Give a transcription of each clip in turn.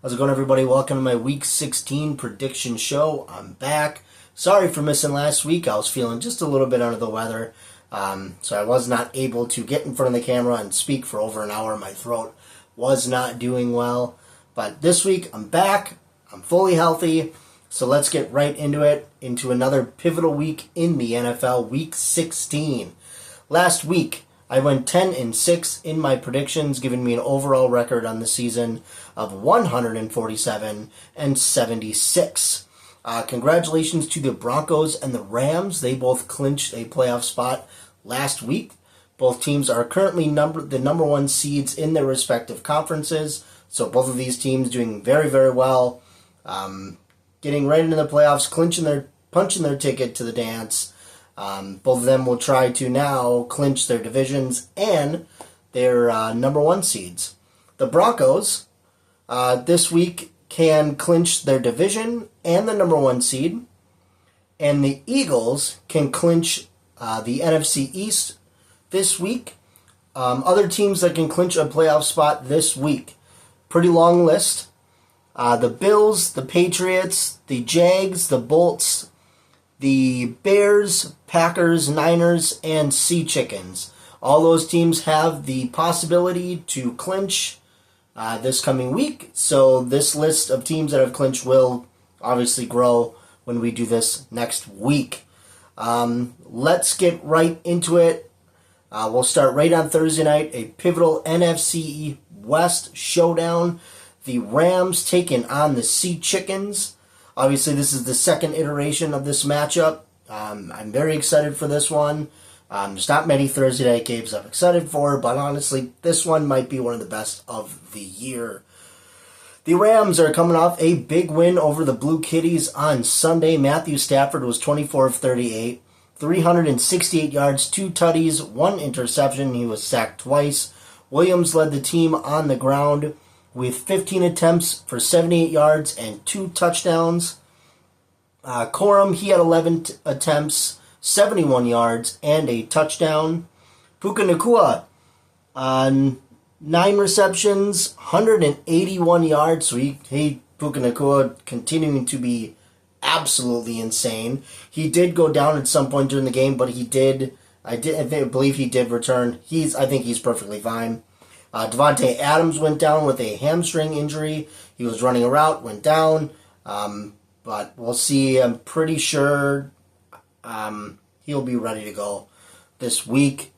How's it going, everybody? Welcome to my Week 16 prediction show. I'm back. Sorry for missing last week. I was feeling just a little bit under the weather, so I was not able to get in front of the camera and speak for over an hour. My throat was not doing well. But this week, I'm back. I'm fully healthy. So let's get right into it, into another pivotal week in the NFL, Week 16. Last week, I went 10-6 in my predictions, giving me an overall record on the season of 147-76. Congratulations to the Broncos and the Rams. They both clinched a playoff spot last week. Both teams are currently the number one seeds in their respective conferences. So both of these teams doing very, very well. Getting right into the playoffs, punching their ticket to the dance. Both of them will try to now clinch their divisions and their number one seeds. The Broncos this week can clinch their division and the number one seed, and the Eagles can clinch the NFC East this week. Other teams that can clinch a playoff spot this week, pretty long list. The Bills, the Patriots, the Jags, the Bolts, the Bears, Packers, Niners, and Sea Chickens. All those teams have the possibility to clinch this coming week. So this list of teams that have clinched will obviously grow when we do this next week. Let's get right into it. We'll start right on Thursday night, a pivotal NFC West showdown. The Rams taking on the Sea Chickens. Obviously, this is the second iteration of this matchup. I'm very excited for this one. There's not many Thursday night games I'm excited for, but honestly, this one might be one of the best of the year. The Rams are coming off a big win over the Blue Kitties on Sunday. Matthew Stafford was 24 of 38, 368 yards, 2 tutties, 1 interception. He was sacked twice. Williams led the team on the ground with 15 attempts for 78 yards and 2 touchdowns. Corum, he had 11 attempts, 71 yards, and a touchdown. Puka Nacua, 9 receptions, 181 yards. So Puka Nacua continuing to be absolutely insane. He did go down at some point during the game, but I believe he did return. I think he's perfectly fine. Devontae Adams went down with a hamstring injury. He was running a route, went down. But we'll see. I'm pretty sure he'll be ready to go this week.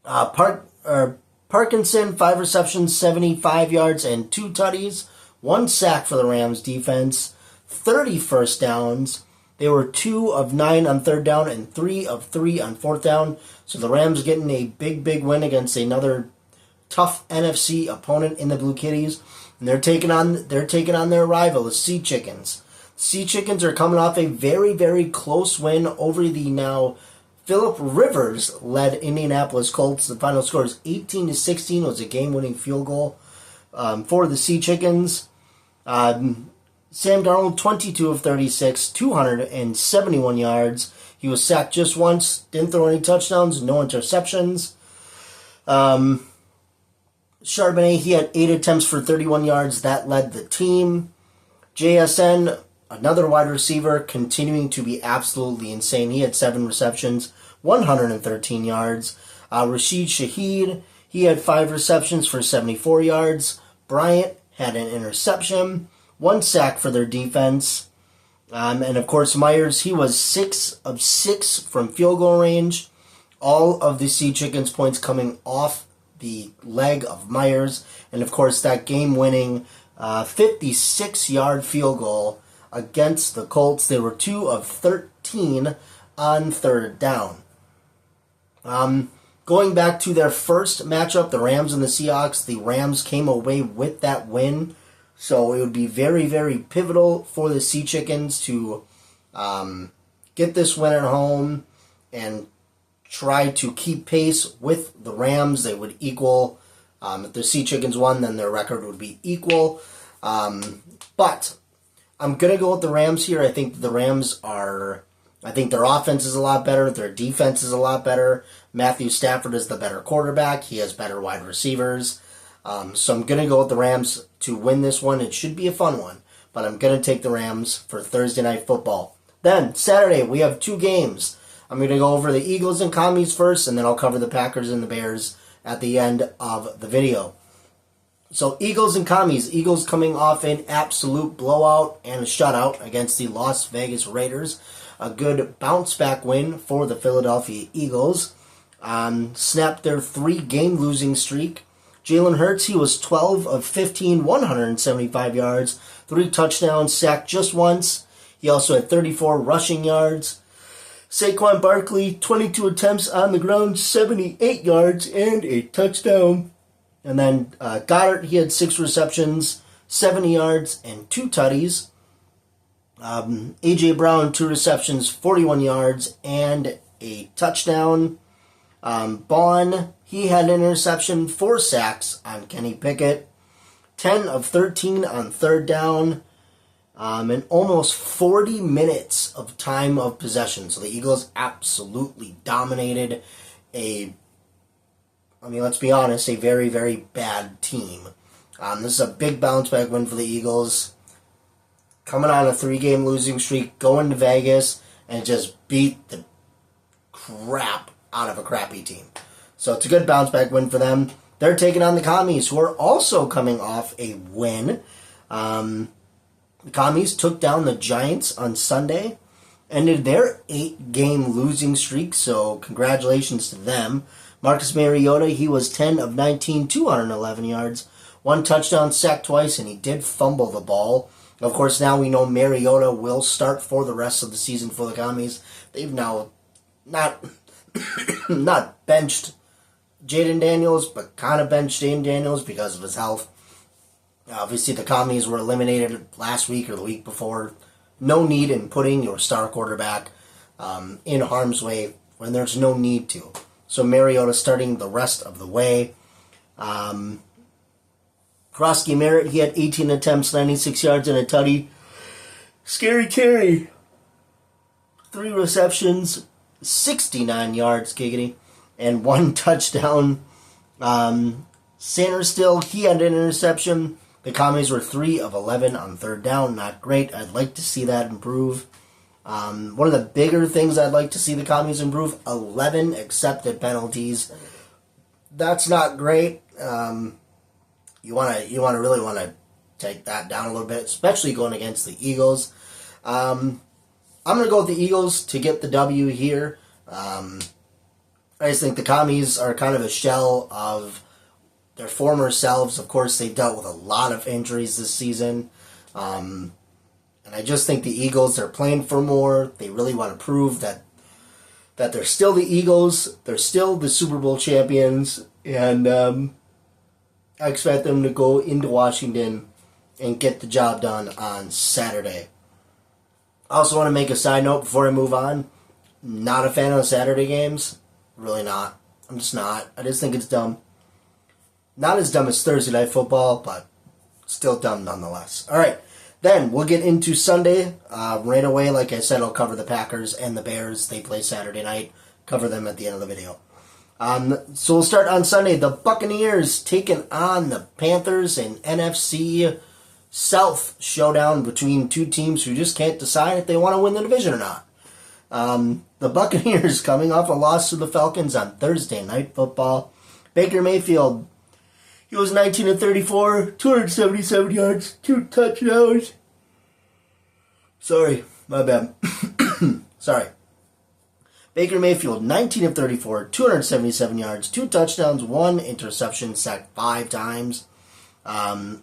Parkinson, 5 receptions, 75 yards, and 2 tutties. 1 sack for the Rams defense. 30 first downs. They were 2 of 9 on third down and 3 of 3 on fourth down. So the Rams getting a big, big win against another tough NFC opponent in the Blue Kitties, and they're taking on their rival, the Sea Chickens. Sea Chickens are coming off a very, very close win over the now Phillip Rivers-led Indianapolis Colts. The final score is 18-16. It was a game-winning field goal for the Sea Chickens. Sam Darnold, 22 of 36, 271 yards. He was sacked just once, didn't throw any touchdowns, no interceptions. Charbonnet, he had 8 attempts for 31 yards. That led the team. JSN, another wide receiver, continuing to be absolutely insane. He had 7 receptions, 113 yards. Rashid Shaheed, he had 5 receptions for 74 yards. Bryant had an interception, 1 sack for their defense. And of course, Myers, he was 6 of 6 from field goal range. All of the Sea Chickens points coming off the leg of Myers, and of course that game-winning 56-yard field goal against the Colts. They were 2 of 13 on third down. Going back to their first matchup, the Rams and the Seahawks, the Rams came away with that win, so it would be very, very pivotal for the Sea Chickens to get this win at home and try to keep pace with the Rams. They would equal. If the Sea Chickens won, then their record would be equal. But I'm going to go with the Rams here. I think the Rams I think their offense is a lot better. Their defense is a lot better. Matthew Stafford is the better quarterback. He has better wide receivers. So I'm going to go with the Rams to win this one. It should be a fun one, but I'm going to take the Rams for Thursday Night Football. Then, Saturday, we have 2 games. I'm going to go over the Eagles and Commies first, and then I'll cover the Packers and the Bears at the end of the video. So, Eagles and Commies. Eagles coming off an absolute blowout and a shutout against the Las Vegas Raiders. A good bounce-back win for the Philadelphia Eagles. Snapped their 3-game losing streak. Jalen Hurts, he was 12 of 15, 175 yards, 3 touchdowns, sacked just once. He also had 34 rushing yards. Saquon Barkley, 22 attempts on the ground, 78 yards, and a touchdown. And then Goddard, he had 6 receptions, 70 yards, and 2 tutties. A.J. Brown, 2 receptions, 41 yards, and a touchdown. Bond, he had an interception, 4 sacks on Kenny Pickett, 10 of 13 on third down, and almost 40 minutes of time of possession. So the Eagles absolutely dominated let's be honest, a very, very bad team. This is a big bounce-back win for the Eagles. Coming on a 3-game losing streak, going to Vegas, and just beat the crap out of a crappy team. So it's a good bounce-back win for them. They're taking on the Commies, who are also coming off a win. The Commies took down the Giants on Sunday, ended their 8-game losing streak, so congratulations to them. Marcus Mariota, he was 10 of 19, 211 yards, 1 touchdown, sacked twice, and he did fumble the ball. Of course, now we know Mariota will start for the rest of the season for the Commies. They've now not benched Jaden Daniels, but kind of benched Jaden Daniels because of his health. Obviously, the Commies were eliminated last week or the week before. No need in putting your star quarterback in harm's way when there's no need to. So Mariota starting the rest of the way. Krosky Merritt, he had 18 attempts, 96 yards, and a tutty. Scary Terry, 3 receptions, 69 yards, giggity, and 1 touchdown. Sanders still, he had an interception. The Commies were 3 of 11 on third down. Not great. I'd like to see that improve. One of the bigger things I'd like to see the Commies improve, 11 accepted penalties. That's not great. You really want to take that down a little bit, especially going against the Eagles. I'm going to go with the Eagles to get the W here. I just think the Commies are kind of a shell of their former selves. Of course, they've dealt with a lot of injuries this season. And I just think the Eagles are playing for more. They really want to prove that they're still the Eagles. They're still the Super Bowl champions. And I expect them to go into Washington and get the job done on Saturday. I also want to make a side note before I move on. Not a fan of Saturday games. Really not. I'm just not. I just think it's dumb. Not as dumb as Thursday Night Football, but still dumb nonetheless. All right. Then we'll get into Sunday. Right away, like I said, I'll cover the Packers and the Bears. They play Saturday night. Cover them at the end of the video. So we'll start on Sunday. The Buccaneers taking on the Panthers in NFC South showdown between 2 teams who just can't decide if they want to win the division or not. The Buccaneers coming off a loss to the Falcons on Thursday Night Football. Baker Mayfield, he was 19 of 34, 277 yards, 2 touchdowns. Sorry, my bad. Sorry. Baker Mayfield, 19 of 34, 277 yards, 2 touchdowns, 1 interception, sacked 5 times.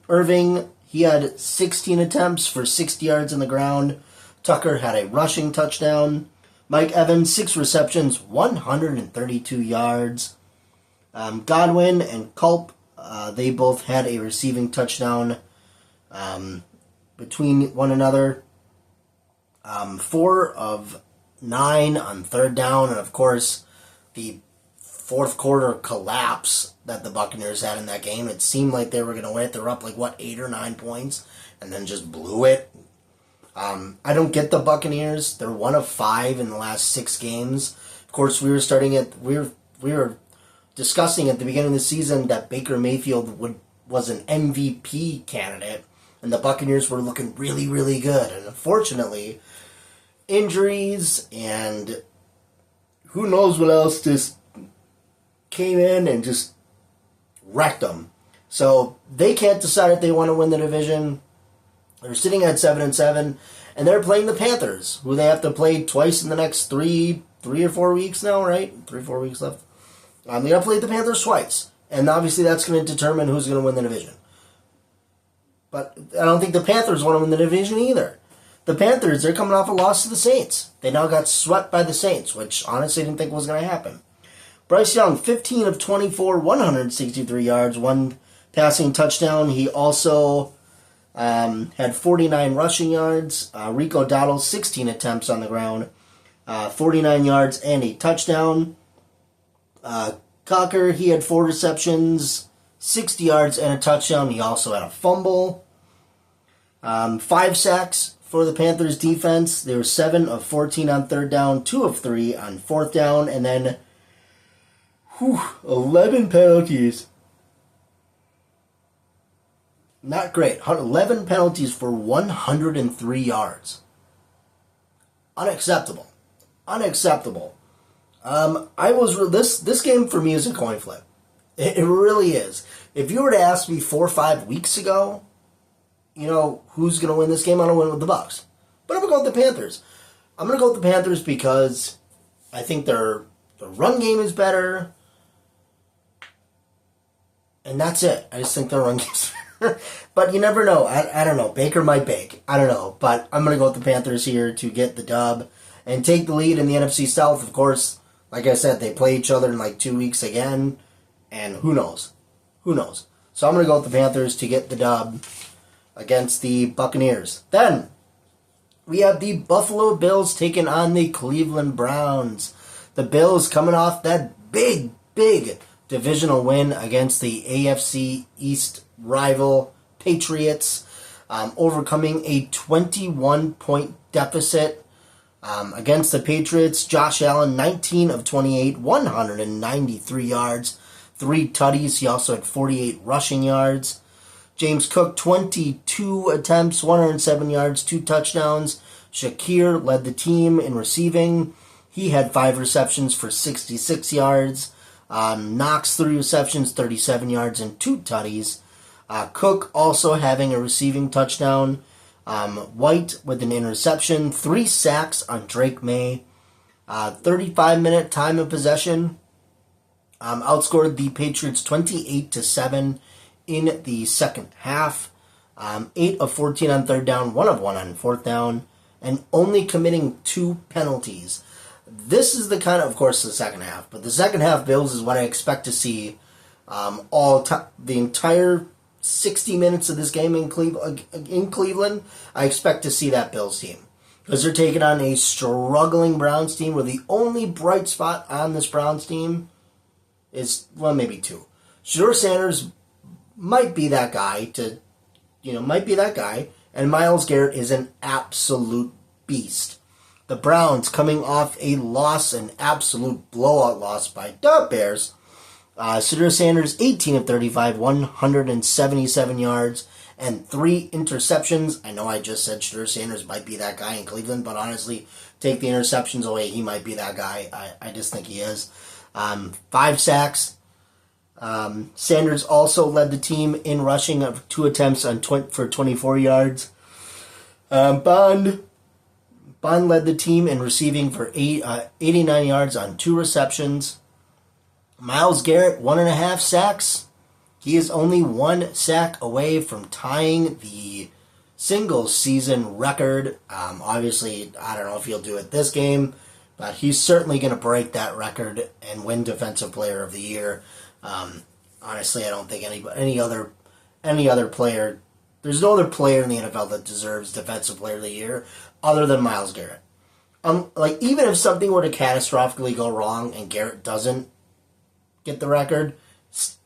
Irving, he had 16 attempts for 60 yards on the ground. Tucker had a rushing touchdown. Mike Evans, 6 receptions, 132 yards. Godwin and Culp, they both had a receiving touchdown between one another. 4 of 9 on third down, and of course, the fourth quarter collapse that the Buccaneers had in that game. It seemed like they were going to win it. They were up 8 or 9 points, and then just blew it. I don't get the Buccaneers. They're 1 of 5 in the last 6 games. Of course, we were discussing at the beginning of the season that Baker Mayfield would was an MVP candidate, and the Buccaneers were looking really, really good. And unfortunately, injuries and who knows what else just came in and just wrecked them. So they can't decide if they want to win the division. They're sitting at 7-7, and they're playing the Panthers, who they have to play twice in the next three or 4 weeks now, right? 3-4 weeks left. They got to play the Panthers twice, and obviously that's going to determine who's going to win the division. But I don't think the Panthers want to win the division either. The Panthers, they're coming off a loss to the Saints. They now got swept by the Saints, which honestly I didn't think was going to happen. Bryce Young, 15 of 24, 163 yards, 1 passing touchdown. He also had 49 rushing yards. Rico Dowdle, 16 attempts on the ground, 49 yards and a touchdown. Cocker, he had 4 receptions, 60 yards and a touchdown. He also had a fumble. 5 sacks for the Panthers defense. They were 7 of 14 on third down, 2 of 3 on fourth down, and then 11 penalties. Not great. 11 penalties for 103 yards. Unacceptable. Unacceptable. This game for me is a coin flip. It really is. If you were to ask me 4 or 5 weeks ago, who's going to win this game, I'm going to win with the Bucs. But I'm going to go with the Panthers. I'm going to go with the Panthers because I think their run game is better. And that's it. I just think their run game is better. But you never know. I don't know. Baker might bake. I don't know. But I'm going to go with the Panthers here to get the dub and take the lead in the NFC South. Of course, like I said, they play each other in like 2 weeks again. And who knows? Who knows? So I'm going to go with the Panthers to get the dub against the Buccaneers. Then, we have the Buffalo Bills taking on the Cleveland Browns. The Bills coming off that big divisional win against the AFC East rival Patriots, overcoming a 21-point deficit against the Patriots. Josh Allen, 19 of 28, 193 yards, 3 tutties. He also had 48 rushing yards. James Cook, 22 attempts, 107 yards, 2 touchdowns. Shakir led the team in receiving. He had 5 receptions for 66 yards. Knox, 3 receptions, 37 yards, and 2 tutties. Cook also having a receiving touchdown. White with an interception. 3 sacks on Drake May. 35-minute time of possession. Outscored the Patriots 28-7 in the second half. 8 of 14 on third down, 1 of 1 on fourth down, and only committing 2 penalties. This is the course, the second half, but the second half Bills is what I expect to see the entire 60 minutes of this game in Cleveland. I expect to see that Bills team because they're taking on a struggling Browns team where the only bright spot on this Browns team is, well, maybe 2. Shedeur Sanders might be that guy and Myles Garrett is an absolute beast. The Browns coming off a loss, an absolute blowout loss by the Bears. Shedeur Sanders, 18 of 35, 177 yards, and 3 interceptions. I know I just said Shedeur Sanders might be that guy in Cleveland, but honestly, take the interceptions away, he might be that guy. I just think he is. 5 sacks. Sanders also led the team in rushing of 2 attempts for 24 yards. Bond led the team in receiving for 89 yards on 2 receptions. Myles Garrett, 1.5 sacks. He is only 1 sack away from tying the single season record. Obviously, I don't know if he'll do it this game, but he's certainly going to break that record and win Defensive Player of the Year. Honestly, I don't think any other player. There's no other player in the NFL that deserves Defensive Player of the Year other than Myles Garrett. Even if something were to catastrophically go wrong and Garrett doesn't get the record,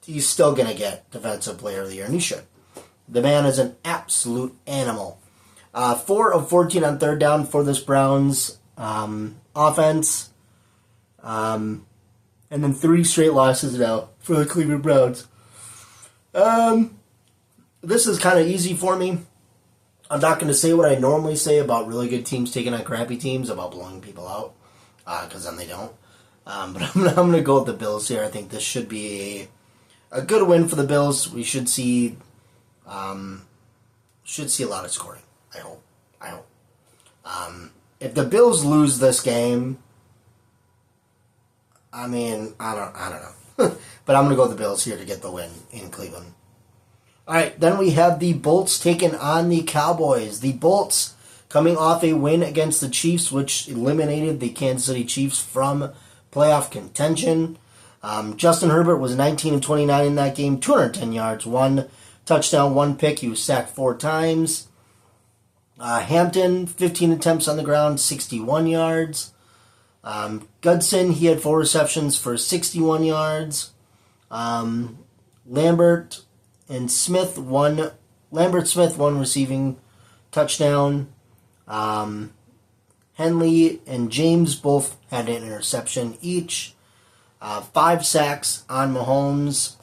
he's still going to get Defensive Player of the Year, and he should. The man is an absolute animal. 4 of 14 on third down for this Browns offense. And then 3 straight losses now for the Cleveland Browns. this is kind of easy for me. I'm not going to say what I normally say about really good teams taking on crappy teams, about blowing people out, because then they don't. But I'm going to go with the Bills here. I think this should be a good win for the Bills. We should see a lot of scoring. I hope. If the Bills lose this game, I mean, I don't know. But I'm going to go with the Bills here to get the win in Cleveland. All right, then we have the Bolts taking on the Cowboys. The Bolts coming off a win against the Chiefs, which eliminated the Kansas City Chiefs from playoff contention. Justin Herbert was 19-29 in that game, 210 yards, 1 touchdown, 1 pick. He was sacked 4 times. Hampton, 15 attempts on the ground, 61 yards. Goodson, he had 4 receptions for 61 yards. Lambert Smith, one receiving touchdown. Henley and James both had an interception each. 5 sacks on Mahomes.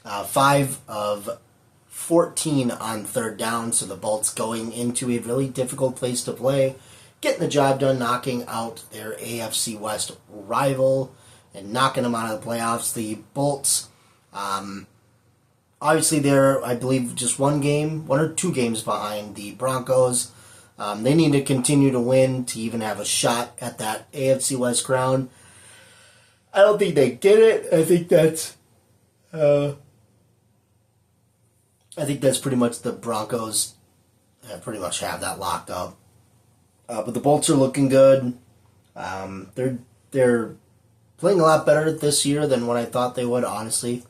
5 of 14 on third down, so the Bolts going into a really difficult place to play, getting the job done, knocking out their AFC West rival and knocking them out of the playoffs. The Bolts, obviously they're, I believe, just 1 or 2 games behind the Broncos. They need to continue to win to even have a shot at that AFC West crown. I don't think they get it. I think that's pretty much the Broncos pretty much have that locked up. But the Bolts are looking good. They're playing a lot better this year than what I thought they would, honestly.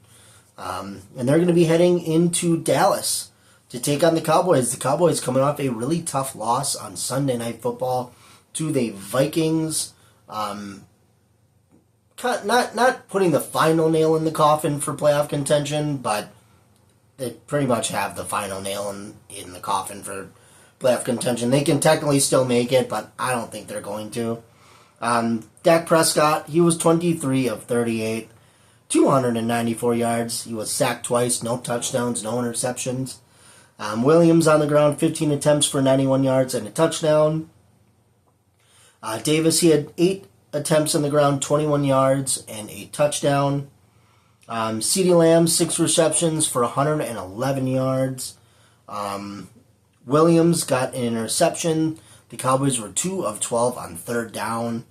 And they're going to be heading into Dallas to take on the Cowboys. The Cowboys coming off a really tough loss on Sunday Night Football to the Vikings. Not putting the final nail in the coffin for playoff contention, but they pretty much have the final nail in the coffin for playoff contention. They can technically still make it, but I don't think they're going to. Dak Prescott, he was 23 of 38, 294 yards. He was sacked twice, no touchdowns, no interceptions. Williams on the ground, 15 attempts for 91 yards and a touchdown. Davis, he had 8 attempts on the ground, 21 yards and a touchdown. CeeDee Lamb, 6 receptions for 111 yards. Williams got an interception. The Cowboys were 2 of 12 on third down,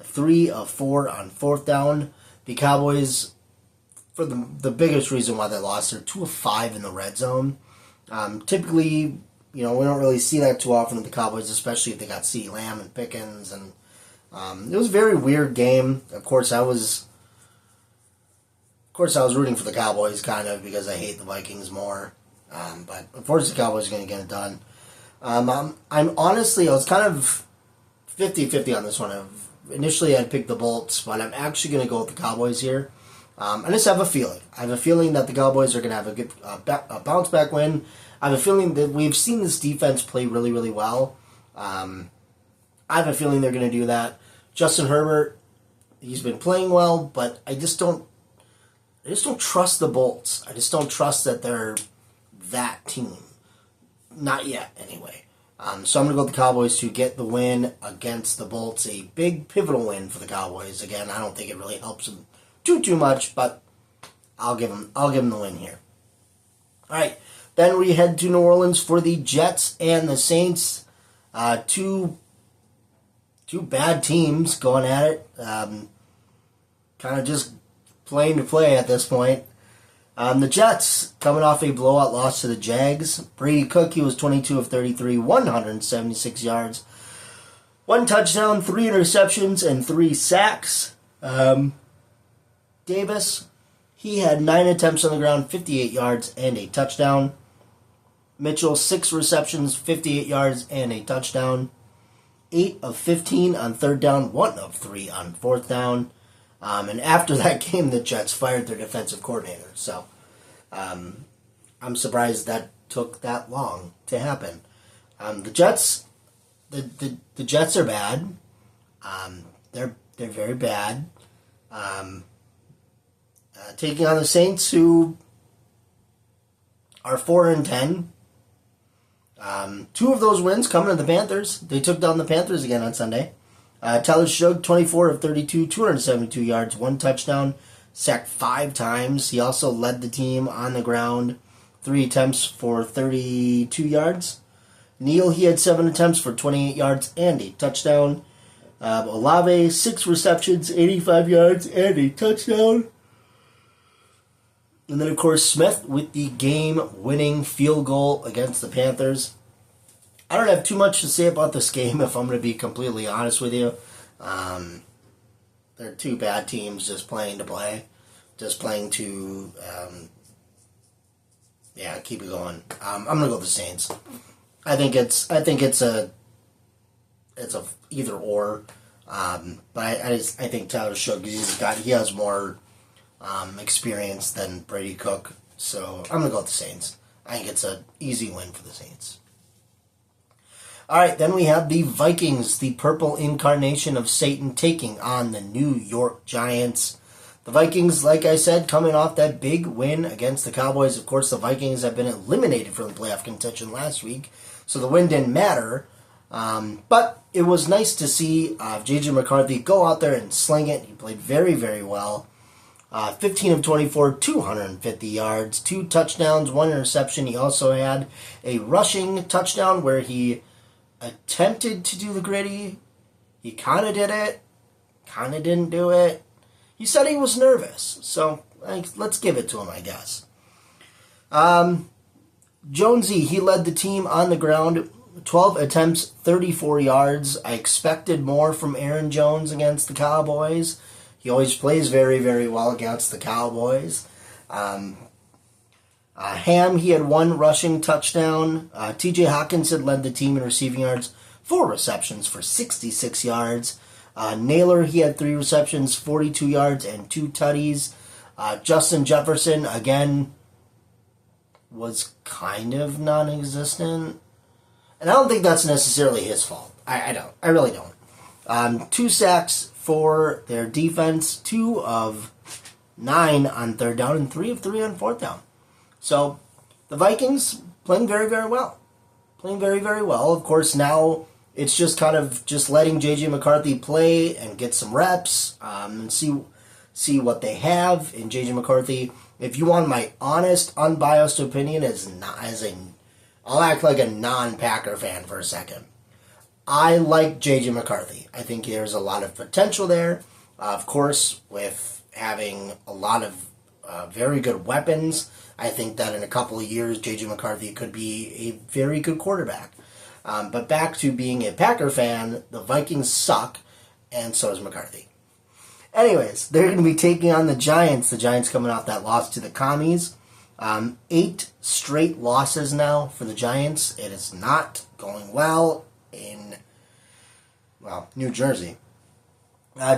3 of 4 on fourth down. The Cowboys, for the biggest reason why they lost, they're 2 of 5 in the red zone. Typically, we don't really see that too often with the Cowboys, especially if they got CeeDee Lamb and Pickens. And it was a very weird game. Of course, I was rooting for the Cowboys, kind of, because I hate the Vikings more. But unfortunately, the Cowboys are going to get it done. I was kind of 50-50 on this one. Initially, I'd pick the Bolts, but I'm actually going to go with the Cowboys here. I just have a feeling. I have a feeling that the Cowboys are going to have a good bounce-back win. I have a feeling that we've seen this defense play really, really well. I have a feeling they're going to do that. Justin Herbert, he's been playing well, but I just don't trust the Bolts. I just don't trust that they're that team. Not yet, anyway. So I'm going to go with the Cowboys to get the win against the Bolts. A big, pivotal win for the Cowboys. Again, I don't think it really helps them too much, but I'll give them the win here. All right, then we head to New Orleans for the Jets and the Saints. Two bad teams going at it. Kind of just playing to play at this point. The Jets coming off a blowout loss to the Jags. Brady Cook, he was 22 of 33, 176 yards, 1 touchdown, 3 interceptions, and 3 sacks. Davis, he had 9 attempts on the ground, 58 yards, and a touchdown. Mitchell, 6 receptions, 58 yards, and a touchdown. 8 of 15 on third down, 1 of 3 on fourth down. And after that game, the Jets fired their defensive coordinator. So I'm surprised that took that long to happen. The Jets are bad. They're very bad. Taking on the Saints, who are 4-10. Two of those wins coming to the Panthers. They took down the Panthers again on Sunday. Tyler Shug, 24 of 32, 272 yards, 1 touchdown, sacked 5 times. He also led the team on the ground, 3 attempts for 32 yards. Neal, he had 7 attempts for 28 yards and a touchdown. Olave, 6 receptions, 85 yards and a touchdown. And then, of course, Smith with the game-winning field goal against the Panthers. I don't have too much to say about this game, if I'm going to be completely honest with you. They're two bad teams just playing to play. Just playing to, keep it going. I'm going to go with the Saints. I think it's a either or. But I think Tyler Shook, he has more experience than Brady Cook. So I'm going to go with the Saints. I think it's an easy win for the Saints. All right, then we have the Vikings, the purple incarnation of Satan, taking on the New York Giants. The Vikings, like I said, coming off that big win against the Cowboys. Of course, the Vikings have been eliminated from the playoff contention last week, so the win didn't matter. But it was nice to see J.J. McCarthy go out there and sling it. He played very, very well. 15 of 24, 250 yards, 2 touchdowns, 1 interception. He also had a rushing touchdown where he attempted to do the gritty. He kind of did it, kind of didn't do it. He said he was nervous, so let's give it to him, I guess. Jonesy, he led the team on the ground, 12 attempts, 34 yards. I expected more from Aaron Jones against the Cowboys. He always plays very, very well against the Cowboys. Ham, he had 1 rushing touchdown. T.J. Hawkinson led the team in receiving yards, 4 receptions for 66 yards. Naylor, he had 3 receptions, 42 yards, and 2 tutties. Justin Jefferson, again, was kind of non-existent. And I don't think that's necessarily his fault. I don't. I really don't. 2 sacks for their defense, 2 of 9 on 3rd down, and 3 of 3 on 4th down. So, the Vikings playing very, very well. Playing very, very well. Of course, now it's just kind of just letting J.J. McCarthy play and get some reps and see what they have in J.J. McCarthy. If you want my honest, unbiased opinion, I'll act like a non-Packer fan for a second. I like J.J. McCarthy. I think there's a lot of potential there. Of course, with having a lot of very good weapons, I think that in a couple of years, J.J. McCarthy could be a very good quarterback. But back to being a Packer fan, the Vikings suck, and so does McCarthy. Anyways, they're going to be taking on the Giants. The Giants coming off that loss to the Commies. 8 straight losses now for the Giants. It is not going well in, New Jersey.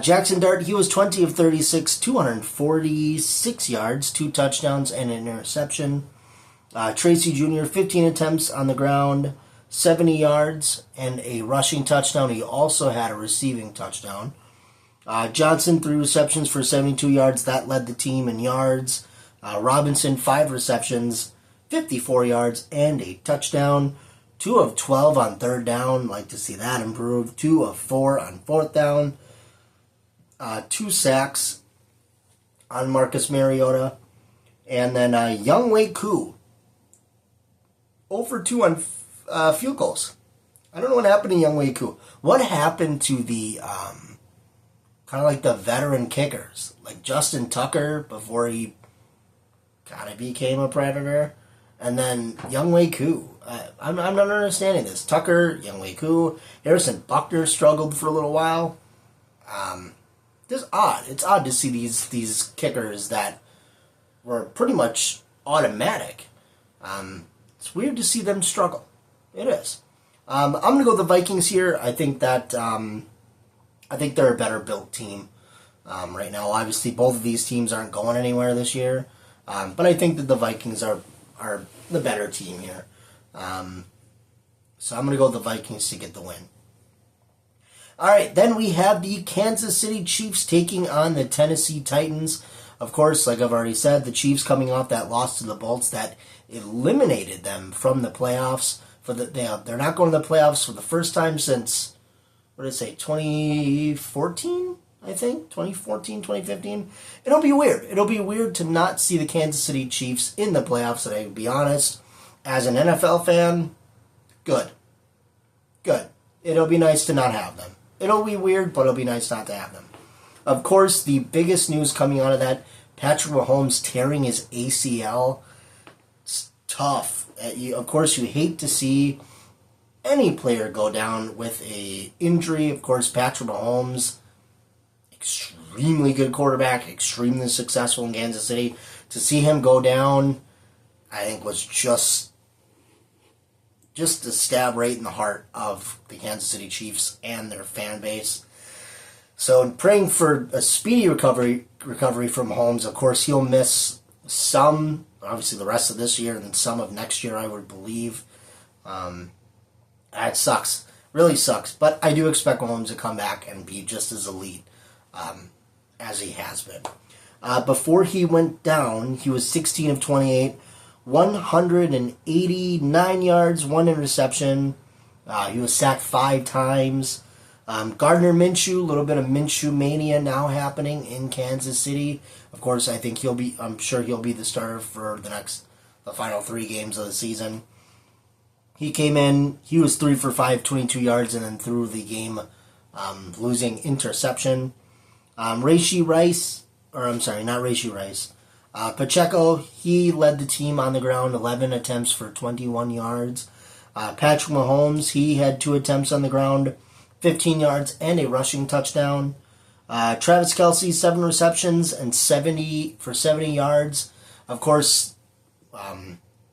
Jackson Dart, he was 20 of 36, 246 yards, 2 touchdowns, and an interception. Tracy Jr., 15 attempts on the ground, 70 yards, and a rushing touchdown. He also had a receiving touchdown. Johnson, 3 receptions for 72 yards. That led the team in yards. Robinson, 5 receptions, 54 yards, and a touchdown. 2 of 12 on 3rd down. Like to see that improve. 2 of 4 on 4th down. 2 sacks on Marcus Mariota. And then Younghoe Koo, 0 for 2 on field goals. I don't know what happened to Younghoe Koo. What happened to the kind of like the veteran kickers? Like Justin Tucker before he kind of became a Predator. And then Younghoe Koo. I'm not understanding this. Tucker, Younghoe Koo. Harrison Buckner struggled for a little while. Just odd. It's odd to see these kickers that were pretty much automatic. It's weird to see them struggle. It is. I'm going to go with the Vikings here. I think that I think they're a better built team right now. Obviously, both of these teams aren't going anywhere this year, but I think that the Vikings are the better team here. So I'm going to go with the Vikings to get the win. All right, then we have the Kansas City Chiefs taking on the Tennessee Titans. Of course, like I've already said, the Chiefs coming off that loss to the Bolts, that eliminated them from the playoffs. They're not going to the playoffs for the first time since, what did I say, 2014? I think 2014, 2015. It'll be weird. It'll be weird to not see the Kansas City Chiefs in the playoffs. And I will be honest, as an NFL fan, good. It'll be nice to not have them. It'll be weird, but it'll be nice not to have them. Of course, the biggest news coming out of that, Patrick Mahomes tearing his ACL. It's tough. Of course, you hate to see any player go down with a injury. Of course, Patrick Mahomes, extremely good quarterback, extremely successful in Kansas City. To see him go down, I think was just a stab right in the heart of the Kansas City Chiefs and their fan base. So praying for a speedy recovery from Mahomes. Of course, he'll miss some, obviously the rest of this year, and then some of next year, I would believe. It sucks. Really sucks. But I do expect Mahomes to come back and be just as elite as he has been. Before he went down, he was 16 of 28, 189 yards, 1 interception. He was sacked 5 times. Gardner Minshew, a little bit of Minshew mania now happening in Kansas City. Of course, I'm sure he'll be the starter for the final 3 games of the season. He came in, he was 3 for 5, 22 yards, and then threw the game losing interception. Pacheco, he led the team on the ground, 11 attempts for 21 yards. Patrick Mahomes, he had 2 attempts on the ground, 15 yards and a rushing touchdown. Travis Kelce, 7 receptions and 70 yards. Of course,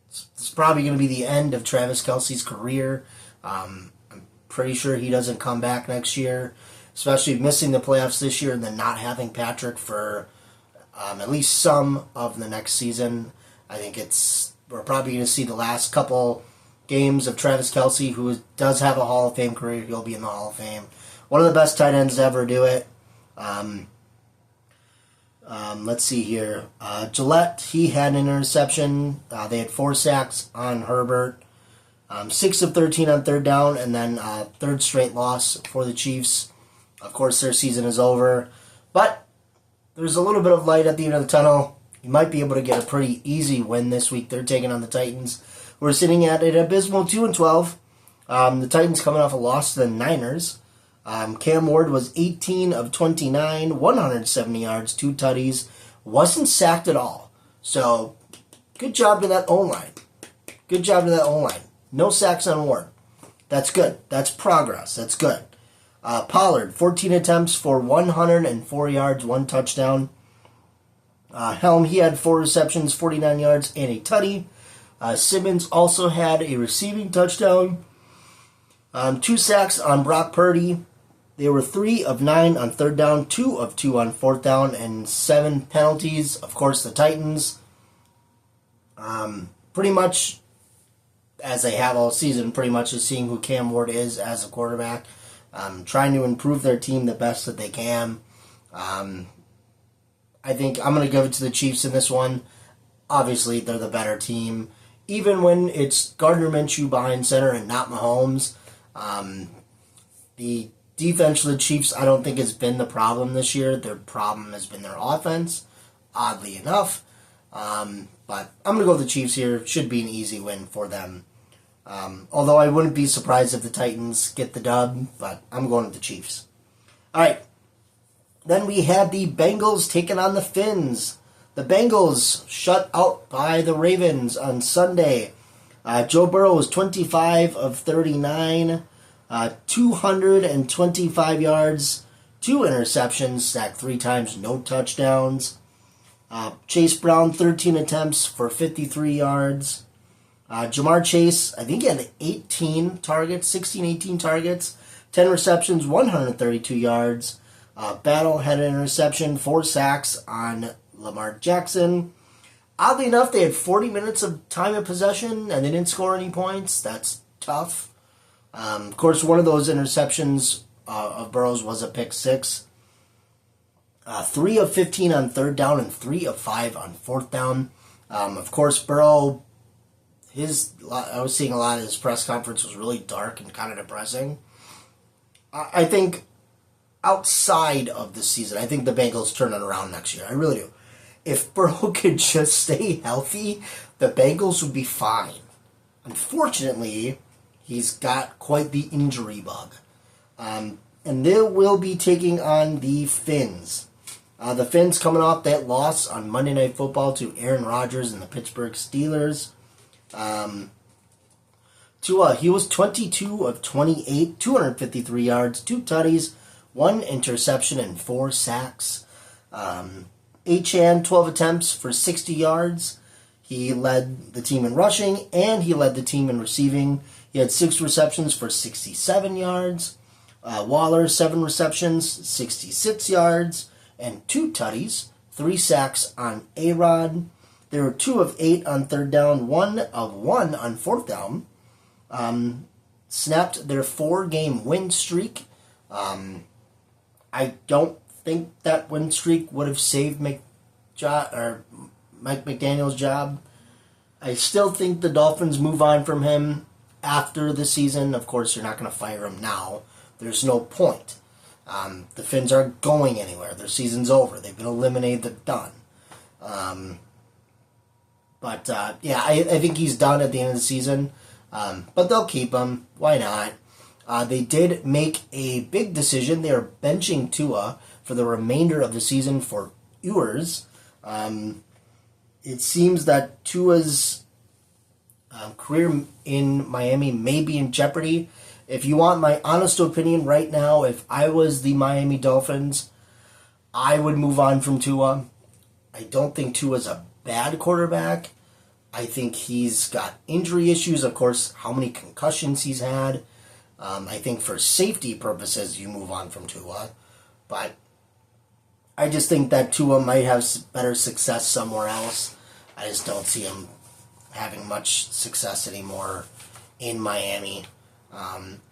it's probably going to be the end of Travis Kelce's career. I'm pretty sure he doesn't come back next year, especially missing the playoffs this year and then not having Patrick for at least some of the next season. I think we're probably going to see the last couple games of Travis Kelce, who does have a Hall of Fame career. He'll be in the Hall of Fame. One of the best tight ends to ever do it. Let's see here. Gillette, he had an interception. They had 4 sacks on Herbert. 6 of 13 on third down, and then 3rd straight loss for the Chiefs. Of course, their season is over. But there's a little bit of light at the end of the tunnel. You might be able to get a pretty easy win this week. They're taking on the Titans. We're sitting at an abysmal 2-12. The Titans coming off a loss to the Niners. Cam Ward was 18 of 29, 170 yards, 2 tutties. Wasn't sacked at all. So, good job to that O-line. No sacks on Ward. That's good. That's progress. That's good. Pollard, 14 attempts for 104 yards, 1 touchdown. Helm, he had 4 receptions, 49 yards, and a tutty. Simmons also had a receiving touchdown. 2 sacks on Brock Purdy. They were 3 of 9 on third down, 2 of 2 on fourth down, and 7 penalties. Of course, the Titans, pretty much, as they have all season, pretty much is seeing who Cam Ward is as a quarterback. Trying to improve their team the best that they can. I think I'm going to give it to the Chiefs in this one. Obviously, they're the better team. Even when it's Gardner Minshew behind center and not Mahomes, the defense of the Chiefs, I don't think has been the problem this year. Their problem has been their offense, oddly enough. But I'm going to go with the Chiefs here. Should be an easy win for them. Although I wouldn't be surprised if the Titans get the dub, but I'm going with the Chiefs. All right. Then we had the Bengals taking on the Finns. The Bengals shut out by the Ravens on Sunday. Joe Burrow was 25 of 39, 225 yards, 2 interceptions, sacked 3 times, no touchdowns. Chase Brown, 13 attempts for 53 yards. Jamar Chase, I think he had 18 targets, 18 targets, 10 receptions, 132 yards. Battle had an interception, 4 sacks on Lamar Jackson. Oddly enough, they had 40 minutes of time of possession, and they didn't score any points. That's tough. Of course, one of those interceptions of Burrow's was a pick 6. 3 of 15 on third down and 3 of 5 on fourth down. Of course, Burrow I was seeing a lot of his press conference was really dark and kind of depressing. I think outside of this season, I think the Bengals turn it around next year. I really do. If Burrow could just stay healthy, the Bengals would be fine. Unfortunately, he's got quite the injury bug. And they will be taking on the Finns. The Finns coming off that loss on Monday Night Football to Aaron Rodgers and the Pittsburgh Steelers. Tua, he was 22 of 28, 253 yards, 2 tutties, 1 interception, and 4 sacks. Achane, 12 attempts for 60 yards. He led the team in rushing, and he led the team in receiving. He had 6 receptions for 67 yards. Waller, 7 receptions, 66 yards, and 2 tutties, 3 sacks on A-Rod. They were 2 of 8 on third down, 1 of 1 on fourth down. Snapped their 4-game win streak. I don't think that win streak would have saved Mike McDaniel's job. I still think the Dolphins move on from him after the season. Of course, you're not going to fire him now. There's no point. The Finns aren't going anywhere. Their season's over. They've been eliminated. They're done. I think he's done at the end of the season. But they'll keep him. Why not? They did make a big decision. They are benching Tua for the remainder of the season for Ewers. It seems that Tua's career in Miami may be in jeopardy. If you want my honest opinion right now, if I was the Miami Dolphins, I would move on from Tua. I don't think Tua's a bad quarterback. I think he's got injury issues. Of course, how many concussions he's had. I think for safety purposes, you move on from Tua. But I just think that Tua might have better success somewhere else. I just don't see him having much success anymore in Miami.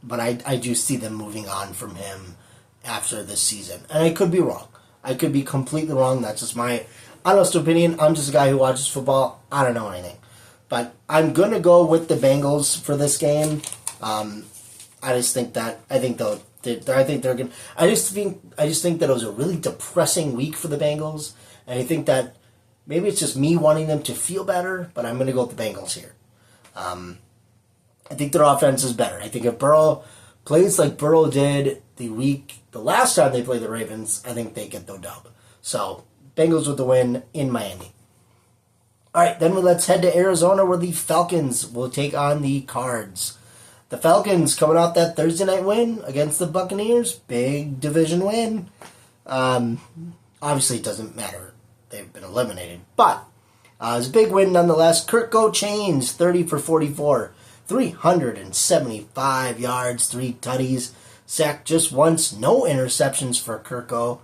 But I do see them moving on from him after this season. And I could be wrong. I could be completely wrong. That's just my honest opinion. I'm just a guy who watches football. I don't know anything. But I'm going to go with the Bengals for this game. I just think that I think they're going. I just think that it was a really depressing week for the Bengals, and I think that maybe it's just me wanting them to feel better, but I'm going to go with the Bengals here. I think their offense is better. I think if Burrow plays like Burrow did the last time they played the Ravens, I think they get the dub. So Bengals with the win in Miami. All right, then let's head to Arizona where the Falcons will take on the Cards. The Falcons coming off that Thursday night win against the Buccaneers. Big division win. Obviously, it doesn't matter. They've been eliminated. But it was a big win nonetheless. Kirk Cousins, 30 for 44. 375 yards, 3 tutties. Sacked just once. No interceptions for Kirko.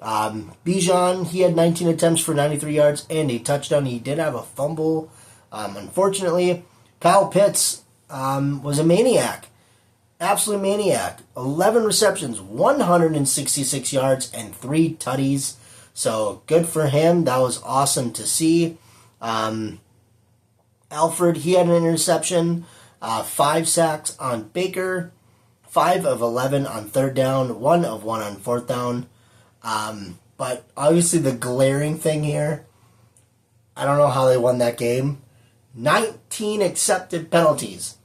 Bijan, he had 19 attempts for 93 yards and a touchdown. He did have a fumble, unfortunately. Kyle Pitts was a maniac. Absolute maniac. 11 receptions, 166 yards, and 3 tutties. So good for him. That was awesome to see. Alfred, he had an interception. 5 sacks on Baker. 5 of 11 on third down. 1 of 1 on fourth down. But obviously the glaring thing here, I don't know how they won that game. 19 accepted penalties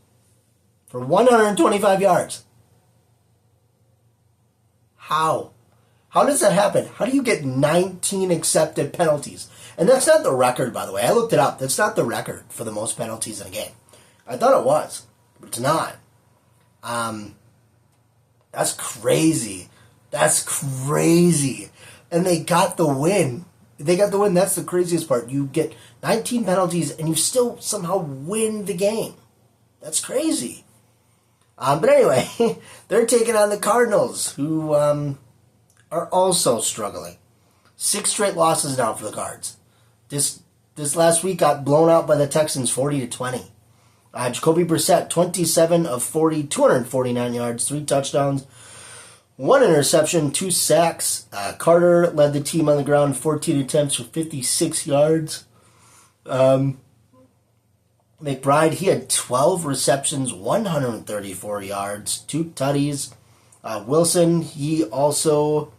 for 125 yards. How? How does that happen? How do you get 19 accepted penalties? And that's not the record, by the way. I looked it up. That's not the record for the most penalties in a game. I thought it was, but it's not. That's crazy. That's crazy. And they got the win. They got the win. That's the craziest part. You get 19 penalties and you still somehow win the game. That's crazy. But anyway, they're taking on the Cardinals, who are also struggling. 6 straight losses now for the Cards. This last week got blown out by the Texans 40-20. Jacoby Brissett, 27 of 40, 249 yards, 3 touchdowns, 1 interception, 2 sacks. Carter led the team on the ground, 14 attempts for 56 yards. McBride, he had 12 receptions, 134 yards, 2 tutties. Wilson, he also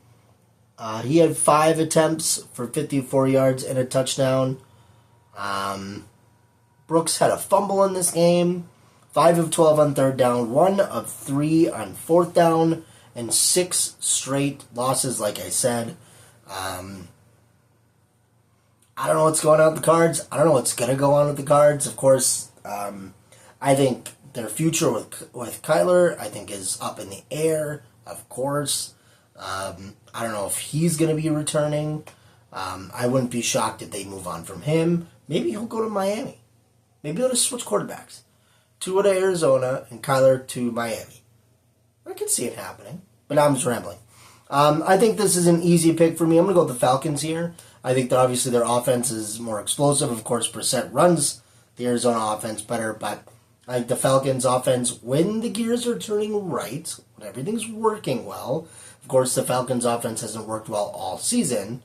he had 5 attempts for 54 yards and a touchdown. Brooks had a fumble in this game. 5 of 12 on third down, 1 of 3 on fourth down, and 6 straight losses, like I said. I don't know what's going on with the Cards. I don't know what's going to go on with the Cards. Of course, I think their future with Kyler, I think, is up in the air, of course. I don't know if he's going to be returning. I wouldn't be shocked if they move on from him. Maybe he'll go to Miami. Maybe he'll just switch quarterbacks. Tua to Arizona and Kyler to Miami. I can see it happening. But now I'm just rambling. I think this is an easy pick for me. I'm going to go with the Falcons here. I think that obviously their offense is more explosive. Of course, Brissett runs the Arizona offense better, but I think the Falcons offense, when the gears are turning right, when everything's working well, of course the Falcons offense hasn't worked well all season,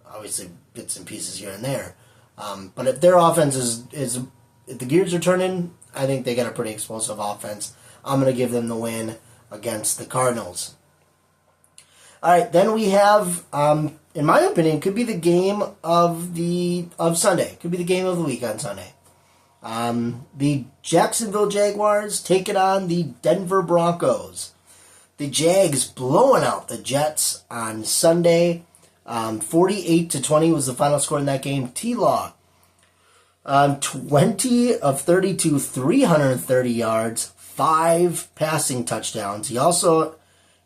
obviously bits and pieces here and there, but if their offense is if the gears are turning, I think they got a pretty explosive offense. I'm going to give them the win against the Cardinals. All right, then we have, in my opinion, could be the game of Sunday. Could be the game of the week on Sunday. The Jacksonville Jaguars taking on the Denver Broncos. The Jags blowing out the Jets on Sunday. 48-20 was the final score in that game. T-Law, 20 of 32, 330 yards, 5 passing touchdowns. He also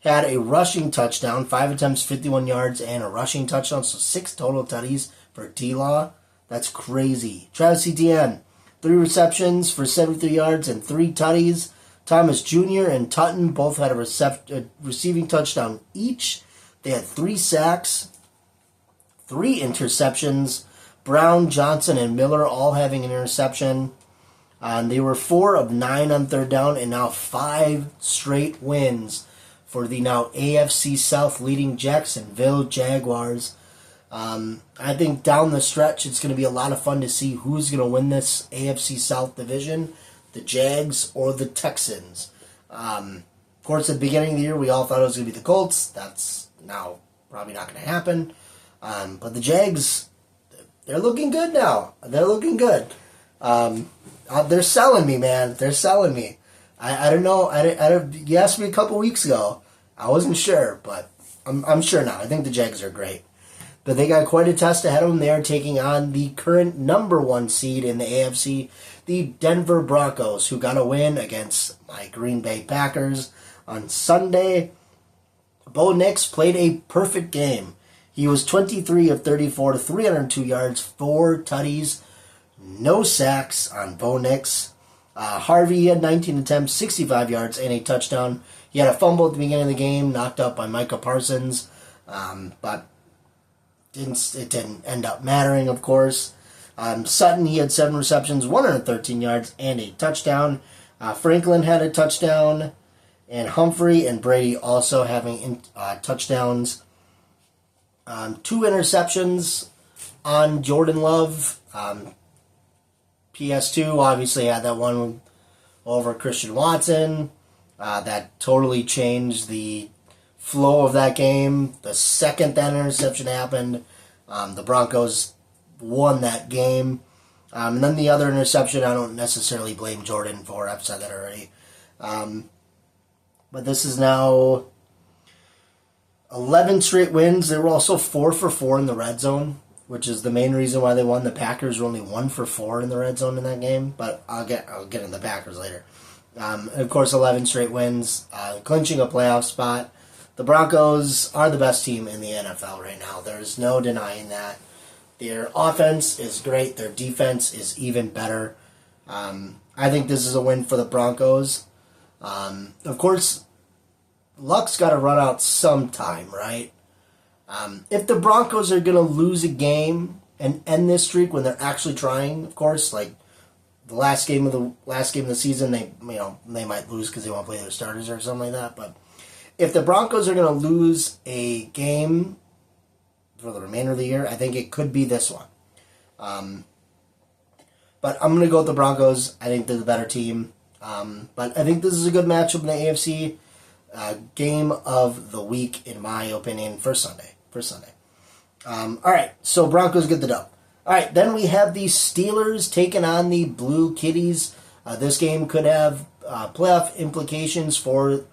had a rushing touchdown, 5 attempts, 51 yards, and a rushing touchdown, so 6 total tutties for T-Law. That's crazy. Travis Etienne, 3 receptions for 73 yards and 3 tutties. Thomas Jr. and Tutton both had a receiving touchdown each. They had 3 sacks, 3 interceptions. Brown, Johnson, and Miller all having an interception. They were 4 of 9 on third down, and now 5 straight wins for the now AFC South leading Jacksonville Jaguars. I think down the stretch it's going to be a lot of fun to see who's going to win this AFC South division, the Jags or the Texans. Of course, at the beginning of the year, we all thought it was going to be the Colts. That's now probably not going to happen. But the Jags, they're looking good now. They're looking good. They're selling me, man. They're selling me. I don't know. You asked me a couple weeks ago. I wasn't sure, but I'm sure now. I think the Jags are great. But they got quite a test ahead of them. They are taking on the current number 1 seed in the AFC, the Denver Broncos, who got a win against my Green Bay Packers on Sunday. Bo Nix played a perfect game. He was 23 of 34 to 302 yards, 4 tutties, no sacks on Bo Nix. Harvey had 19 attempts, 65 yards, and a touchdown. He had a fumble at the beginning of the game, knocked out by Micah Parsons, but it didn't end up mattering, of course. Sutton, he had 7 receptions, 113 yards, and a touchdown. Franklin had a touchdown, and Humphrey and Brady also having touchdowns. 2 interceptions on Jordan Love. PS2 obviously had that one over Christian Watson. That totally changed the flow of that game. The second that interception happened, the Broncos won that game. And then the other interception, I don't necessarily blame Jordan for. I've said that already. But this is now 11 straight wins. They were also 4 for 4 in the red zone, which is the main reason why they won. The Packers were only 1 for 4 in the red zone in that game, but I'll get into the Packers later. And of course, 11 straight wins, clinching a playoff spot. The Broncos are the best team in the NFL right now. There's no denying that. Their offense is great. Their defense is even better. I think this is a win for the Broncos. Of course, luck's got to run out sometime, right? If the Broncos are going to lose a game and end this streak when they're actually trying, of course, like the last game of the season, they might lose because they won't play their starters or something like that. But if the Broncos are going to lose a game for the remainder of the year, I think it could be this one. But I'm going to go with the Broncos. I think they're the better team. But I think this is a good matchup in the AFC. Game of the week, in my opinion, for Sunday. All right, so Broncos get the dub. All right, then we have the Steelers taking on the Blue Kitties. This game could have playoff implications for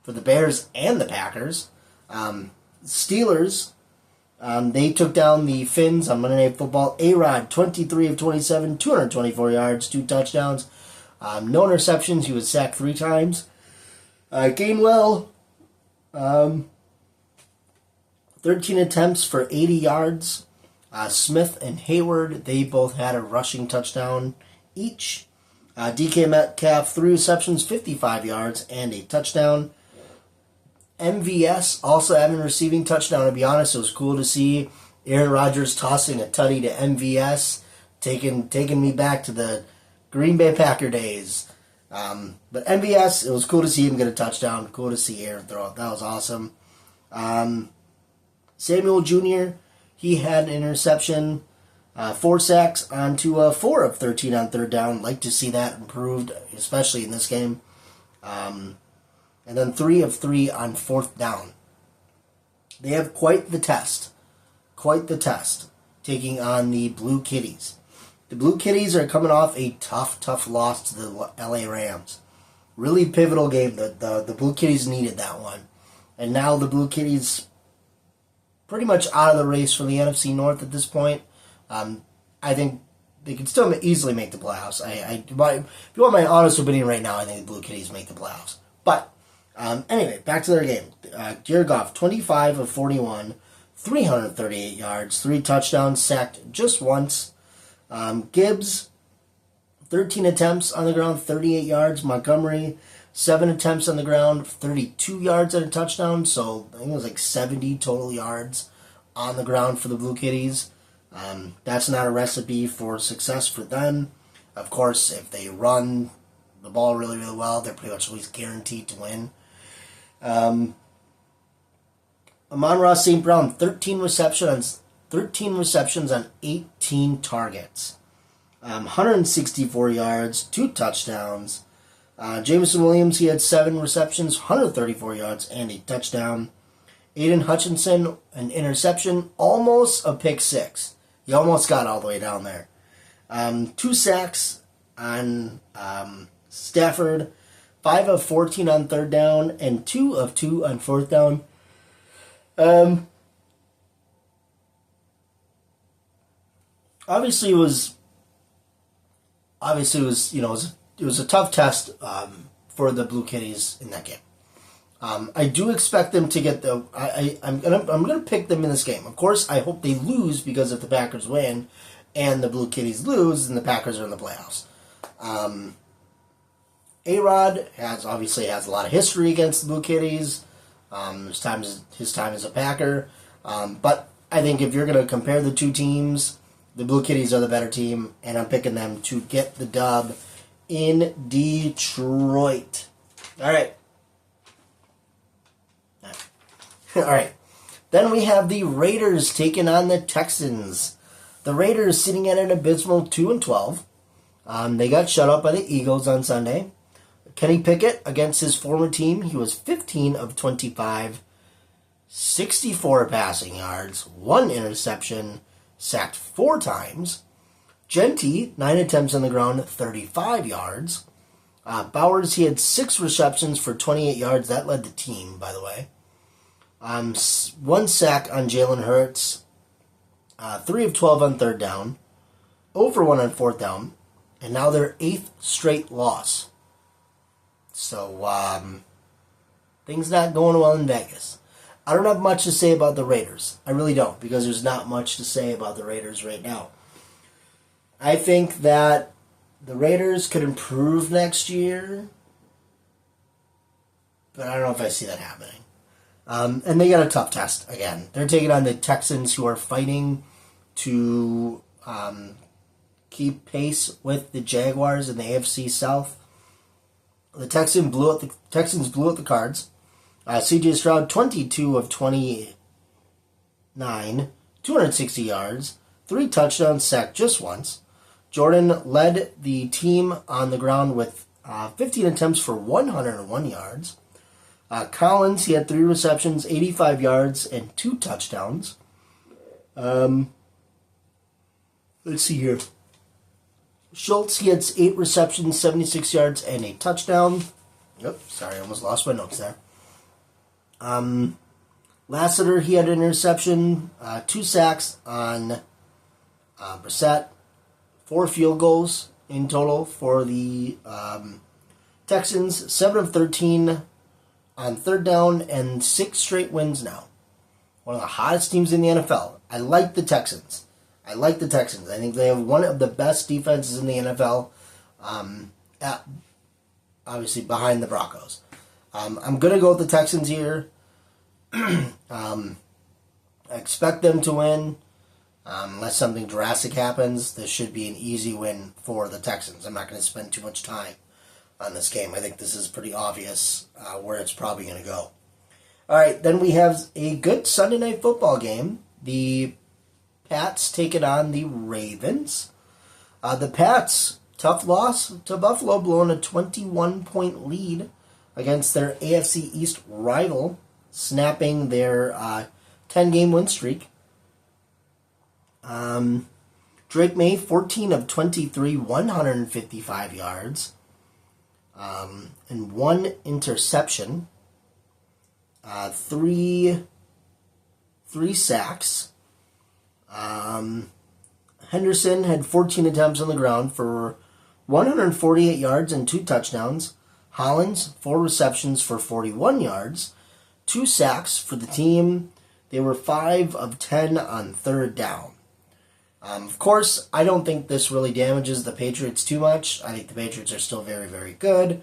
the Bears and the Packers. Steelers, they took down the Finns on Monday Night Football. A-Rod, 23 of 27, 224 yards, 2 touchdowns. No interceptions. He was sacked 3 times. Gainwell, 13 attempts for 80 yards. Smith and Hayward, they both had a rushing touchdown each. DK Metcalf, 3 receptions, 55 yards, and a touchdown. MVS also having a receiving touchdown. To be honest, it was cool to see Aaron Rodgers tossing a tutty to MVS, taking me back to the Green Bay Packer days. But MVS, it was cool to see him get a touchdown. Cool to see Aaron throw it. That was awesome. Samuel Jr., he had an interception, 4 sacks onto 4 of 13 on third down. Like to see that improved, especially in this game. And then 3 of 3 on fourth down. They have quite the test, taking on the Blue Kitties. The Blue Kitties are coming off a tough loss to the LA Rams. Really pivotal game. The Blue Kitties needed that one. And now the Blue Kitties pretty much out of the race for the NFC North at this point. I think they could still easily make the playoffs. If you want my honest opinion right now, I think the Blue Kitties make the playoffs. But anyway, back to their game. Jared Goff, 25 of 41, 338 yards, 3 touchdowns, sacked just once. Gibbs, 13 attempts on the ground, 38 yards. Montgomery, 7 attempts on the ground, 32 yards and a touchdown. So I think it was like 70 total yards on the ground for the Blue Kitties. That's not a recipe for success for them. Of course, if they run the ball really, really well, they're pretty much always guaranteed to win. Amon-Ra St. Brown, 13 receptions on 18 targets. 164 yards, 2 touchdowns. Jameson Williams, he had 7 receptions, 134 yards, and a touchdown. Aiden Hutchinson, an interception, almost a pick 6. He almost got all the way down there. 2 sacks on Stafford, 5 of 14 on third down, and 2 of 2 on fourth down. Obviously it was it was a tough test for the Blue Kitties in that game. I do expect them to get I'm gonna pick them in this game. Of course, I hope they lose, because if the Packers win and the Blue Kitties lose, then the Packers are in the playoffs. A-Rod has a lot of history against the Blue Kitties. His time as a Packer. But I think if you're going to compare the two teams, the Blue Kitties are the better team, and I'm picking them to get the dub in Detroit. All right. Then we have the Raiders taking on the Texans. The Raiders sitting at an abysmal 2-12. They got shut out by the Eagles on Sunday. Kenny Pickett against his former team, he was 15 of 25, 64 passing yards, 1 interception, sacked 4 times. Genty, 9 attempts on the ground, 35 yards. Bowers, he had 6 receptions for 28 yards. That led the team, by the way. 1 sack on Jalen Hurts. 3 of 12 on third down. 0 for 1 on fourth down. And now their 8th straight loss. So, things not going well in Vegas. I don't have much to say about the Raiders. I really don't, because there's not much to say about the Raiders right now. I think that the Raiders could improve next year, but I don't know if I see that happening. And they got a tough test again. They're taking on the Texans, who are fighting to keep pace with the Jaguars in the AFC South. The Texans blew out the Cards. C.J. Stroud, 22 of 29, 260 yards, 3 touchdowns, sacked just once. Jordan led the team on the ground with 15 attempts for 101 yards. Collins, he had 3 receptions, 85 yards, and 2 touchdowns. Let's see here. Schultz, he had 8 receptions, 76 yards, and a touchdown. Sorry, I almost lost my notes there. Lassiter, he had an interception, 2 sacks on Brissett, 4 field goals in total for the Texans, 7 of 13 on third down, and 6 straight wins now. One of the hottest teams in the NFL. I like the Texans. I think they have one of the best defenses in the NFL, obviously behind the Broncos. I'm going to go with the Texans here. I expect them to win. Unless something drastic happens, this should be an easy win for the Texans. I'm not going to spend too much time on this game. I think this is pretty obvious where it's probably going to go. All right, then we have a good Sunday night football game. The Pats taking on the Ravens. The Pats, tough loss to Buffalo, blowing a 21-point lead against their AFC East rival, snapping their 10-game win streak. Drake May, 14 of 23, 155 yards, and 1 interception, 3 sacks. Henderson had 14 attempts on the ground for 148 yards and 2 touchdowns. Hollins, 4 receptions for 41 yards, 2 sacks for the team. They were 5 of 10 on third down. Of course, I don't think this really damages the Patriots too much. I think the Patriots are still very, very good.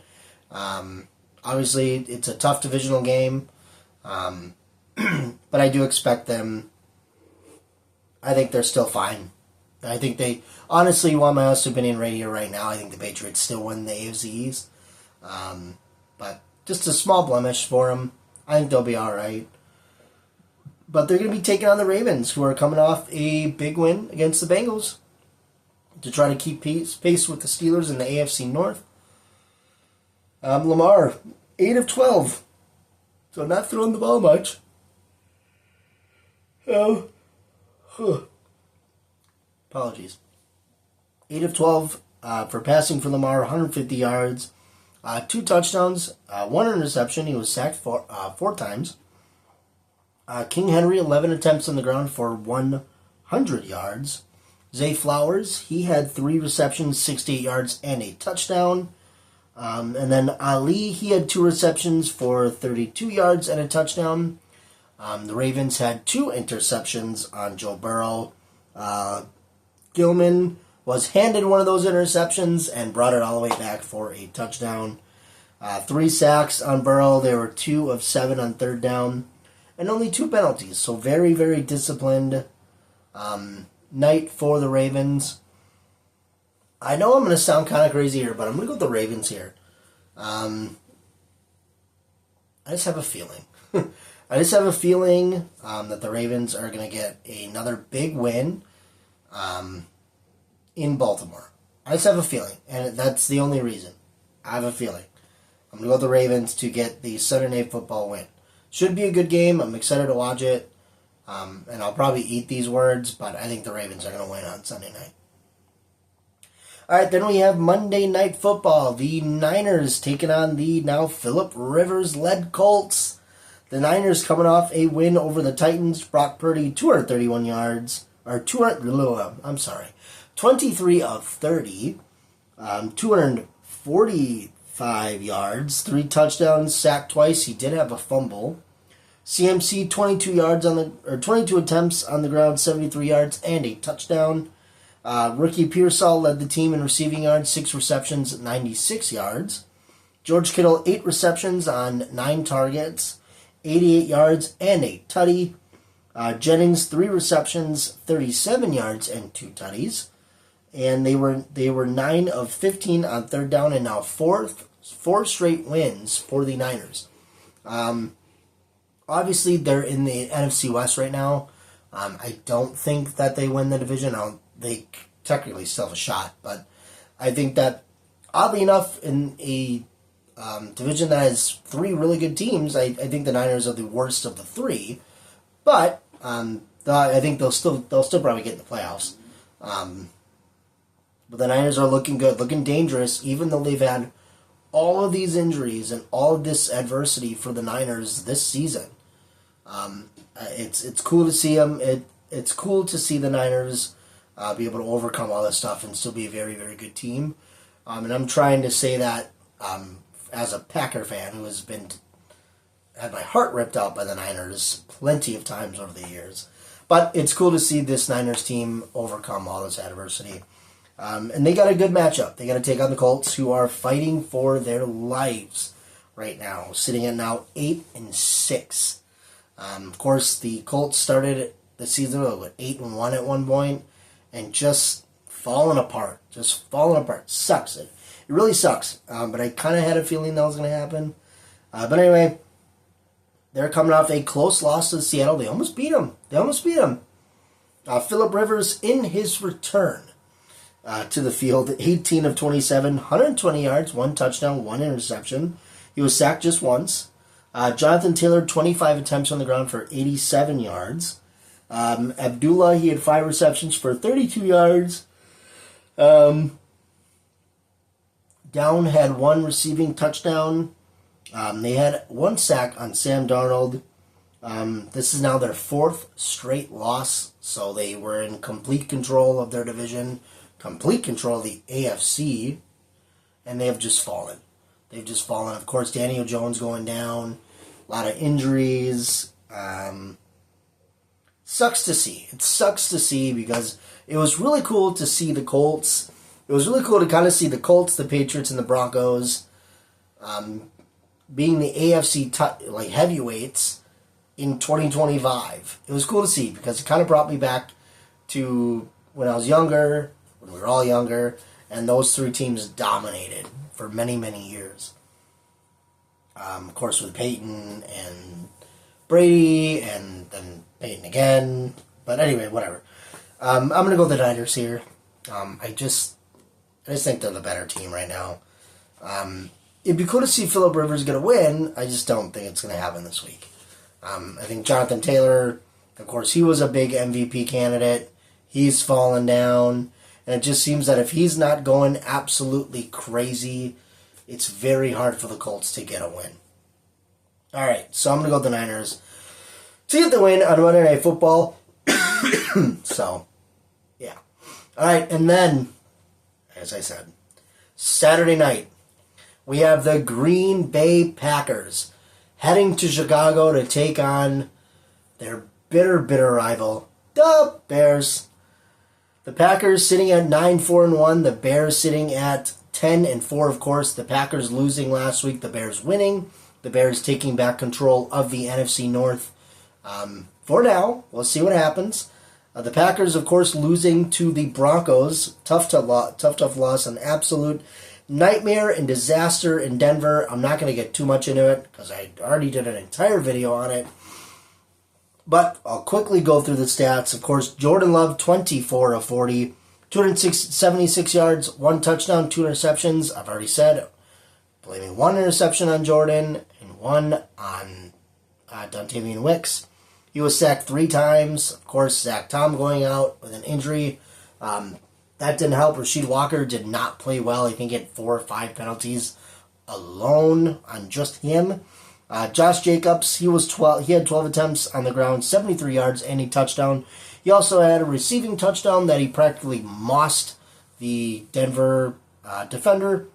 Obviously, it's a tough divisional game. But I do expect them. I think they're still fine. I think they, honestly, you want my honest opinion right here, right now, I think the Patriots still win the AFC East. But just a small blemish for them. I think they'll be alright. But they're going to be taking on the Ravens, who are coming off a big win against the Bengals to try to keep pace with the Steelers in the AFC North. Lamar, 8 of 12. So not throwing the ball much. Apologies. 8 of 12 for passing for Lamar, 150 yards, 2 touchdowns, 1 interception. He was sacked 4 times. King Henry, 11 attempts on the ground for 100 yards. Zay Flowers, he had 3 receptions, 68 yards, and a touchdown. And then Ali, he had 2 receptions for 32 yards and a touchdown. The Ravens had 2 interceptions on Joe Burrow. Gilman was handed one of those interceptions and brought it all the way back for a touchdown. 3 sacks on Burrow. There were 2 of 7 on third down. And only 2 penalties. So very, very disciplined night for the Ravens. I know I'm going to sound kind of crazy here, but I'm going to go with the Ravens here. I just have a feeling. I just have a feeling that the Ravens are going to get another big win in Baltimore. I just have a feeling, and that's the only reason. I have a feeling. I'm going to go with the Ravens to get the Sunday Night Football win. Should be a good game. I'm excited to watch it. And I'll probably eat these words, but I think the Ravens are going to win on Sunday night. All right, then we have Monday Night Football. The Niners taking on the now Phillip Rivers-led Colts. The Niners coming off a win over the Titans. Brock Purdy, 231 yards. 23 of 30. 245 yards. 3 touchdowns, sacked twice. He did have a fumble. CMC, 22 attempts on the ground, 73 yards, and a touchdown. Ricky Pearsall led the team in receiving yards, 6 receptions, 96 yards. George Kittle, 8 receptions on 9 targets, 88 yards, and a tutty. Jennings, 3 receptions, 37 yards, and 2 tutties. And they were 9 of 15 on third down, and now 4 straight wins for the Niners. Obviously, they're in the NFC West right now. I don't think that they win the division. They technically still have a shot. But I think that, oddly enough, in a division that has three really good teams, I think the Niners are the worst of the three. But I think they'll still probably get in the playoffs. But the Niners are looking good, looking dangerous, even though they've had all of these injuries and all of this adversity for the Niners this season. It's cool to see them. It's cool to see the Niners be able to overcome all this stuff and still be a very, very good team. And I'm trying to say that as a Packer fan who has had my heart ripped out by the Niners plenty of times over the years. But it's cool to see this Niners team overcome all this adversity. And they got a good matchup. They got to take on the Colts, who are fighting for their lives right now, sitting at now 8-6. Of course, the Colts started the season with 8-1 at one point, and just falling apart. Sucks. It really sucks. But I kind of had a feeling that was going to happen. But anyway, they're coming off a close loss to Seattle. They almost beat them. Phillip Rivers, in his return to the field, 18 of 27, 120 yards, 1 touchdown, 1 interception. He was sacked just once. Jonathan Taylor, 25 attempts on the ground for 87 yards. Abdullah, he had 5 receptions for 32 yards. Down had 1 receiving touchdown. They had 1 sack on Sam Darnold. This is now their 4th straight loss, so they were in complete control of their division, complete control of the AFC, and they have just fallen. Of course, Daniel Jones going down, a lot of injuries. Sucks to see. It sucks to see because it was really cool to see the Colts. It was really cool to kind of see the Colts, the Patriots, and the Broncos being the AFC heavyweights in 2025. It was cool to see because it kind of brought me back to when I was younger, when we were all younger, and those 3 teams dominated for many, many years. Of course, with Peyton and Brady, and then Peyton again. But anyway, whatever. I'm going to go with the Niners here. I just think they're the better team right now. It'd be cool to see Phillip Rivers get a win. I just don't think it's going to happen this week. I think Jonathan Taylor, of course, he was a big MVP candidate. He's fallen down. And it just seems that if he's not going absolutely crazy, it's very hard for the Colts to get a win. All right, so I'm going to go with the Niners to get the win on Monday Night Football. So, yeah. All right, and then, as I said, Saturday night, we have the Green Bay Packers heading to Chicago to take on their bitter, bitter rival, the Bears. The Packers sitting at 9-4-1. The Bears sitting at 10-4, of course. The Packers losing last week. The Bears winning. The Bears taking back control of the NFC North. For now, we'll see what happens. The Packers, of course, losing to the Broncos. Tough loss. An absolute nightmare and disaster in Denver. I'm not going to get too much into it because I already did an entire video on it. But I'll quickly go through the stats. Of course, Jordan Love, 24 of 40, 276 yards, 1 touchdown, 2 interceptions. I've already said, blaming 1 interception on Jordan and 1 on Dontavian Wicks. He was sacked 3 times. Of course, Zach Tom going out with an injury. That didn't help. Rasheed Walker did not play well. I think he had 4 or 5 penalties alone on just him. Josh Jacobs, he had 12 attempts on the ground, 73 yards, and a touchdown. He also had a receiving touchdown that he practically mossed the Denver defender.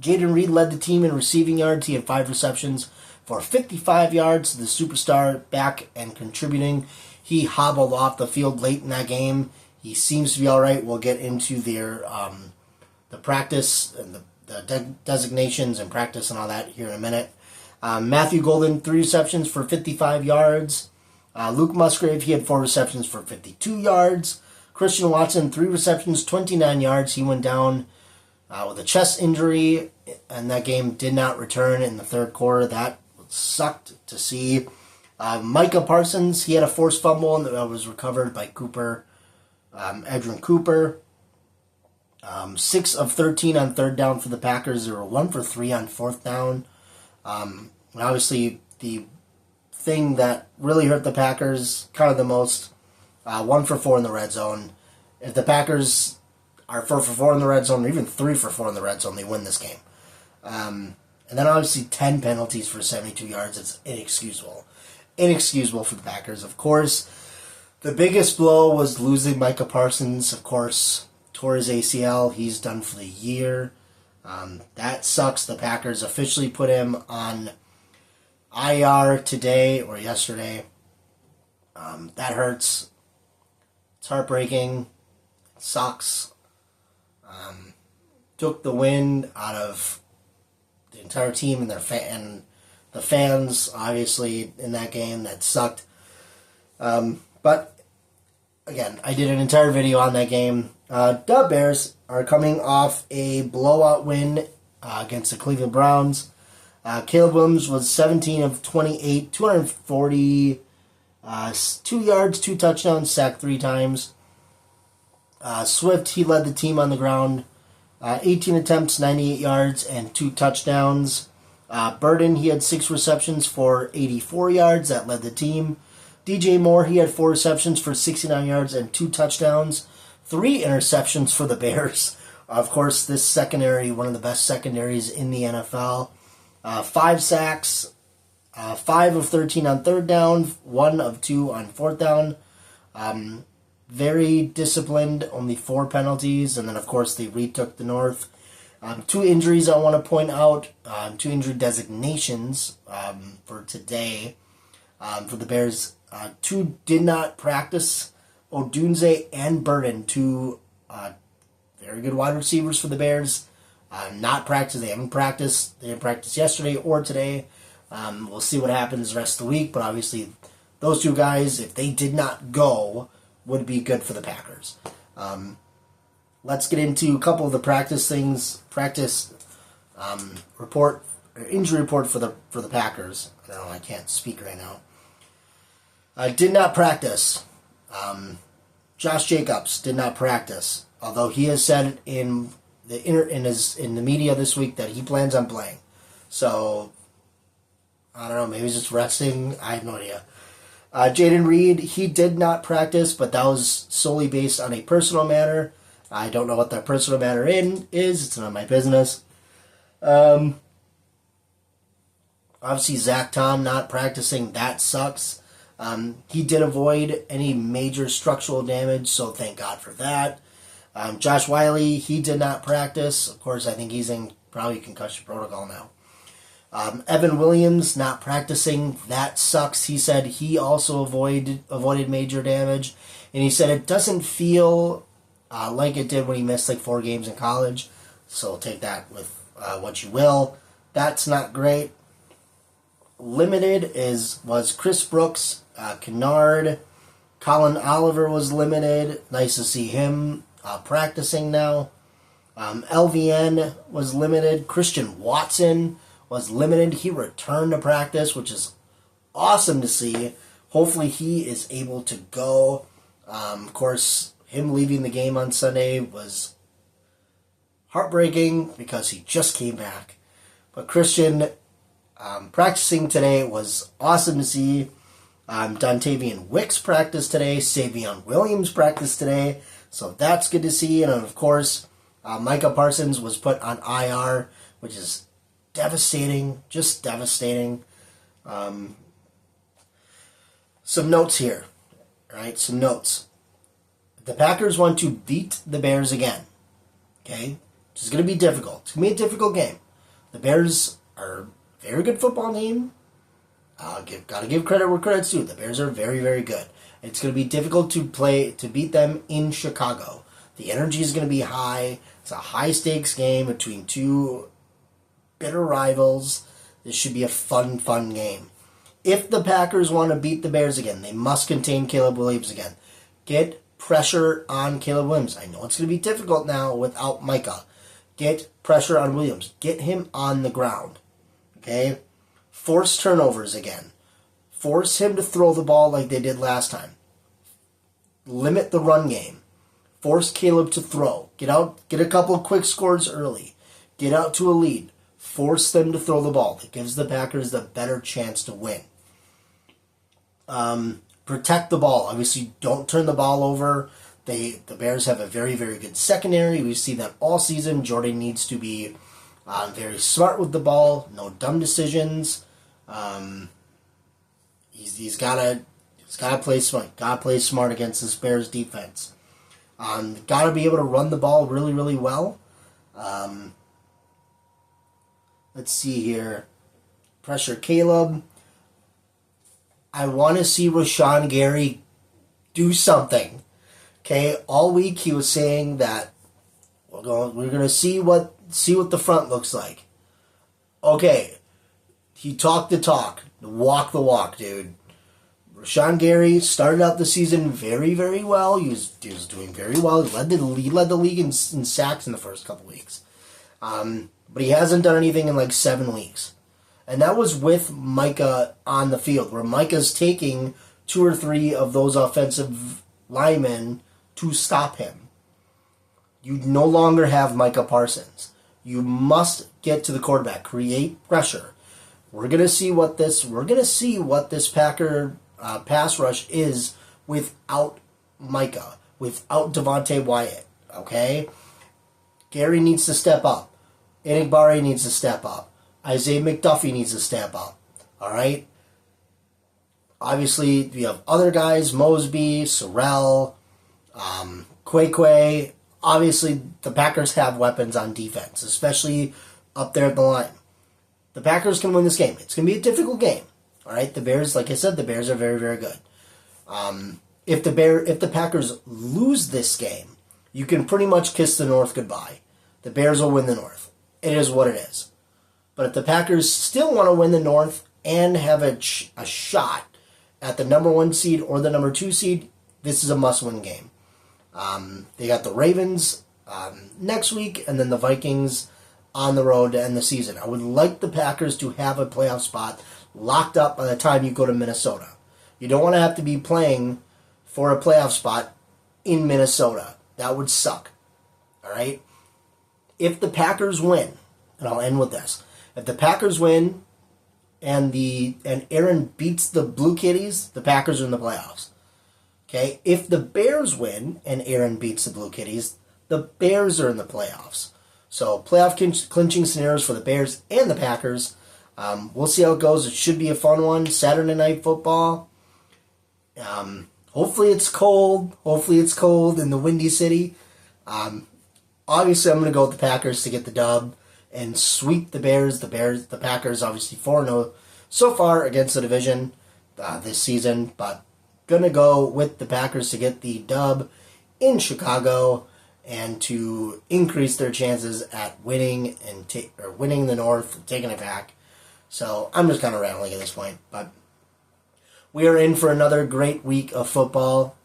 Jaden Reed led the team in receiving yards. He had 5 receptions for 55 yards. The superstar back and contributing. He hobbled off the field late in that game. He seems to be all right. We'll get into their the practice and the designations and practice and all that here in a minute. Matthew Golden, 3 receptions for 55 yards. Luke Musgrave, he had 4 receptions for 52 yards. Christian Watson, 3 receptions, 29 yards. He went down with a chest injury, and that game did not return in the third quarter. That sucked to see. Micah Parsons, he had a forced fumble that was recovered by Edrin Cooper. 6 of 13 on third down for the Packers. They were 1 for 3 on fourth down. And obviously, the thing that really hurt the Packers kind of the most, 1 for 4 in the red zone. If the Packers are 4 for 4 in the red zone, or even 3 for 4 in the red zone, they win this game. And then obviously 10 penalties for 72 yards. It's inexcusable. Inexcusable for the Packers. Of course, the biggest blow was losing Micah Parsons. Of course, tore his ACL. He's done for the year. That sucks. The Packers officially put him on IR today or yesterday. That hurts. It's heartbreaking. It sucks. Took the wind out of the entire team and and the fans, obviously, in that game. That sucked. But, again, I did an entire video on that game. The Bears are coming off a blowout win against the Cleveland Browns. Caleb Williams was 17 of 28, 240, 2 yards, 2 touchdowns, sacked 3 times. Swift, he led the team on the ground. 18 attempts, 98 yards, and 2 touchdowns. Burden, he had 6 receptions for 84 yards. That led the team. DJ Moore, he had 4 receptions for 69 yards and 2 touchdowns. 3 interceptions for the Bears. Of course, this secondary, one of the best secondaries in the NFL. 5 sacks, 5 of 13 on third down, 1 of 2 on fourth down. Very disciplined, only 4 penalties, and then, of course, they retook the North. 2 injuries I want to point out, 2 injury designations for today for the Bears. 2 did not practice. Odunze and Burden, 2 very good wide receivers for the Bears. Not practice. They haven't practiced. They didn't practice yesterday or today. We'll see what happens the rest of the week, but obviously those 2 guys, if they did not go, would be good for the Packers. Let's get into a couple of the practice things. Practice report, or injury report for the Packers. I can't speak right now. Did not practice. Josh Jacobs did not practice, although he has said in the media this week that he plans on playing. So I don't know. Maybe he's just resting. I have no idea. Jaden Reed, he did not practice, but that was solely based on a personal matter. I don't know what that personal matter is. It's not my business. Obviously, Zach Tom not practicing, that sucks. He did avoid any major structural damage, so thank God for that. Josh Wiley, he did not practice. Of course, I think he's in probably concussion protocol now. Evan Williams not practicing, that sucks. He said he also avoided major damage, and he said it doesn't feel like it did when he missed like 4 games in college, so take that with what you will. That's not great. Limited was Chris Brooks, Kennard, Colin Oliver was limited. Nice to see him practicing now. LVN was limited. Christian Watson was limited. He returned to practice, which is awesome to see. Hopefully he is able to go. Of course, him leaving the game on Sunday was heartbreaking because he just came back. But Christian practicing today was awesome to see. Dontavian Wicks practiced today. Savion Williams practiced today. So that's good to see. And of course, Micah Parsons was put on IR, which is devastating, just devastating. Some notes here, right? Some notes. The Packers want to beat the Bears again, okay? Which is going to be difficult. It's going to be a difficult game. The Bears are a very good football team. Got to give credit where credit's due. The Bears are very, very good. It's going to be difficult to beat them in Chicago. The energy is going to be high. It's a high-stakes game between 2 bitter rivals. This should be a fun, fun game. If the Packers want to beat the Bears again, they must contain Caleb Williams again. Get pressure on Caleb Williams. I know it's going to be difficult now without Micah. Get pressure on Williams. Get him on the ground. Okay? Force turnovers again. Force him to throw the ball like they did last time. Limit the run game. Force Caleb to throw. Get out, get a couple of quick scores early. Get out to a lead. Force them to throw the ball. It gives the Packers the better chance to win. Protect the ball. Obviously, don't turn the ball over. The Bears have a very, very good secondary. We see that all season. Jordan needs to be very smart with the ball. No dumb decisions. He's gotta play smart. Gotta play smart against this Bears defense. Gotta be able to run the ball really, really well. Let's see here. Pressure Caleb. I want to see Rashawn Gary do something. Okay, all week he was saying that we're going to see what the front looks like. Okay, he talked the talk, walk the walk, dude. Rashawn Gary started out the season very, very well. He was doing very well. He led the league in sacks in the first couple weeks. But he hasn't done anything in like 7 weeks. And that was with Micah on the field, where Micah's taking 2 or 3 of those offensive linemen to stop him. You no longer have Micah Parsons. You must get to the quarterback, create pressure. We're gonna see what this Packer pass rush is without Micah, without Devontae Wyatt. Okay, Gary needs to step up. Enigbare needs to step up. Isaiah McDuffie needs to step up. All right. Obviously, we have other guys: Mosby, Sorrell, Quay. Obviously, the Packers have weapons on defense, especially up there at the line. The Packers can win this game. It's going to be a difficult game. All right. The Bears, like I said, the Bears are very, very good. If the Packers lose this game, you can pretty much kiss the North goodbye. The Bears will win the North. It is what it is. But if the Packers still want to win the North and have a shot at the number 1 seed or the number 2 seed, this is a must-win game. They got the Ravens next week, and then the Vikings on the road to end the season. I would like the Packers to have a playoff spot locked up by the time you go to Minnesota. You don't want to have to be playing for a playoff spot in Minnesota. That would suck. All right? If the Packers win, and I'll end with this, if the Packers win and Aaron beats the Blue Kitties, the Packers are in the playoffs. Okay? If the Bears win and Aaron beats the Blue Kitties, the Bears are in the playoffs. So playoff clinching scenarios for the Bears and the Packers. We'll see how it goes. It should be a fun one. Saturday Night Football. Hopefully it's cold. Hopefully it's cold in the Windy City. Obviously, I'm going to go with the Packers to get the dub and sweep the Bears. The Packers, obviously 4-0 so far against the division this season, but going to go with the Packers to get the dub in Chicago and to increase their chances at winning winning the North, taking it back. So I'm just kind of rambling at this point, but we are in for another great week of football.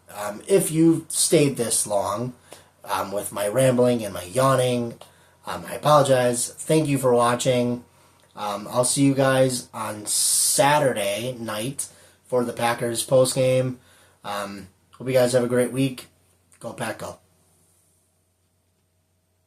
If you've stayed this long with my rambling and my yawning, I apologize. Thank you for watching. I'll see you guys on Saturday night for the Packers postgame. Hope you guys have a great week. Go Pack, go.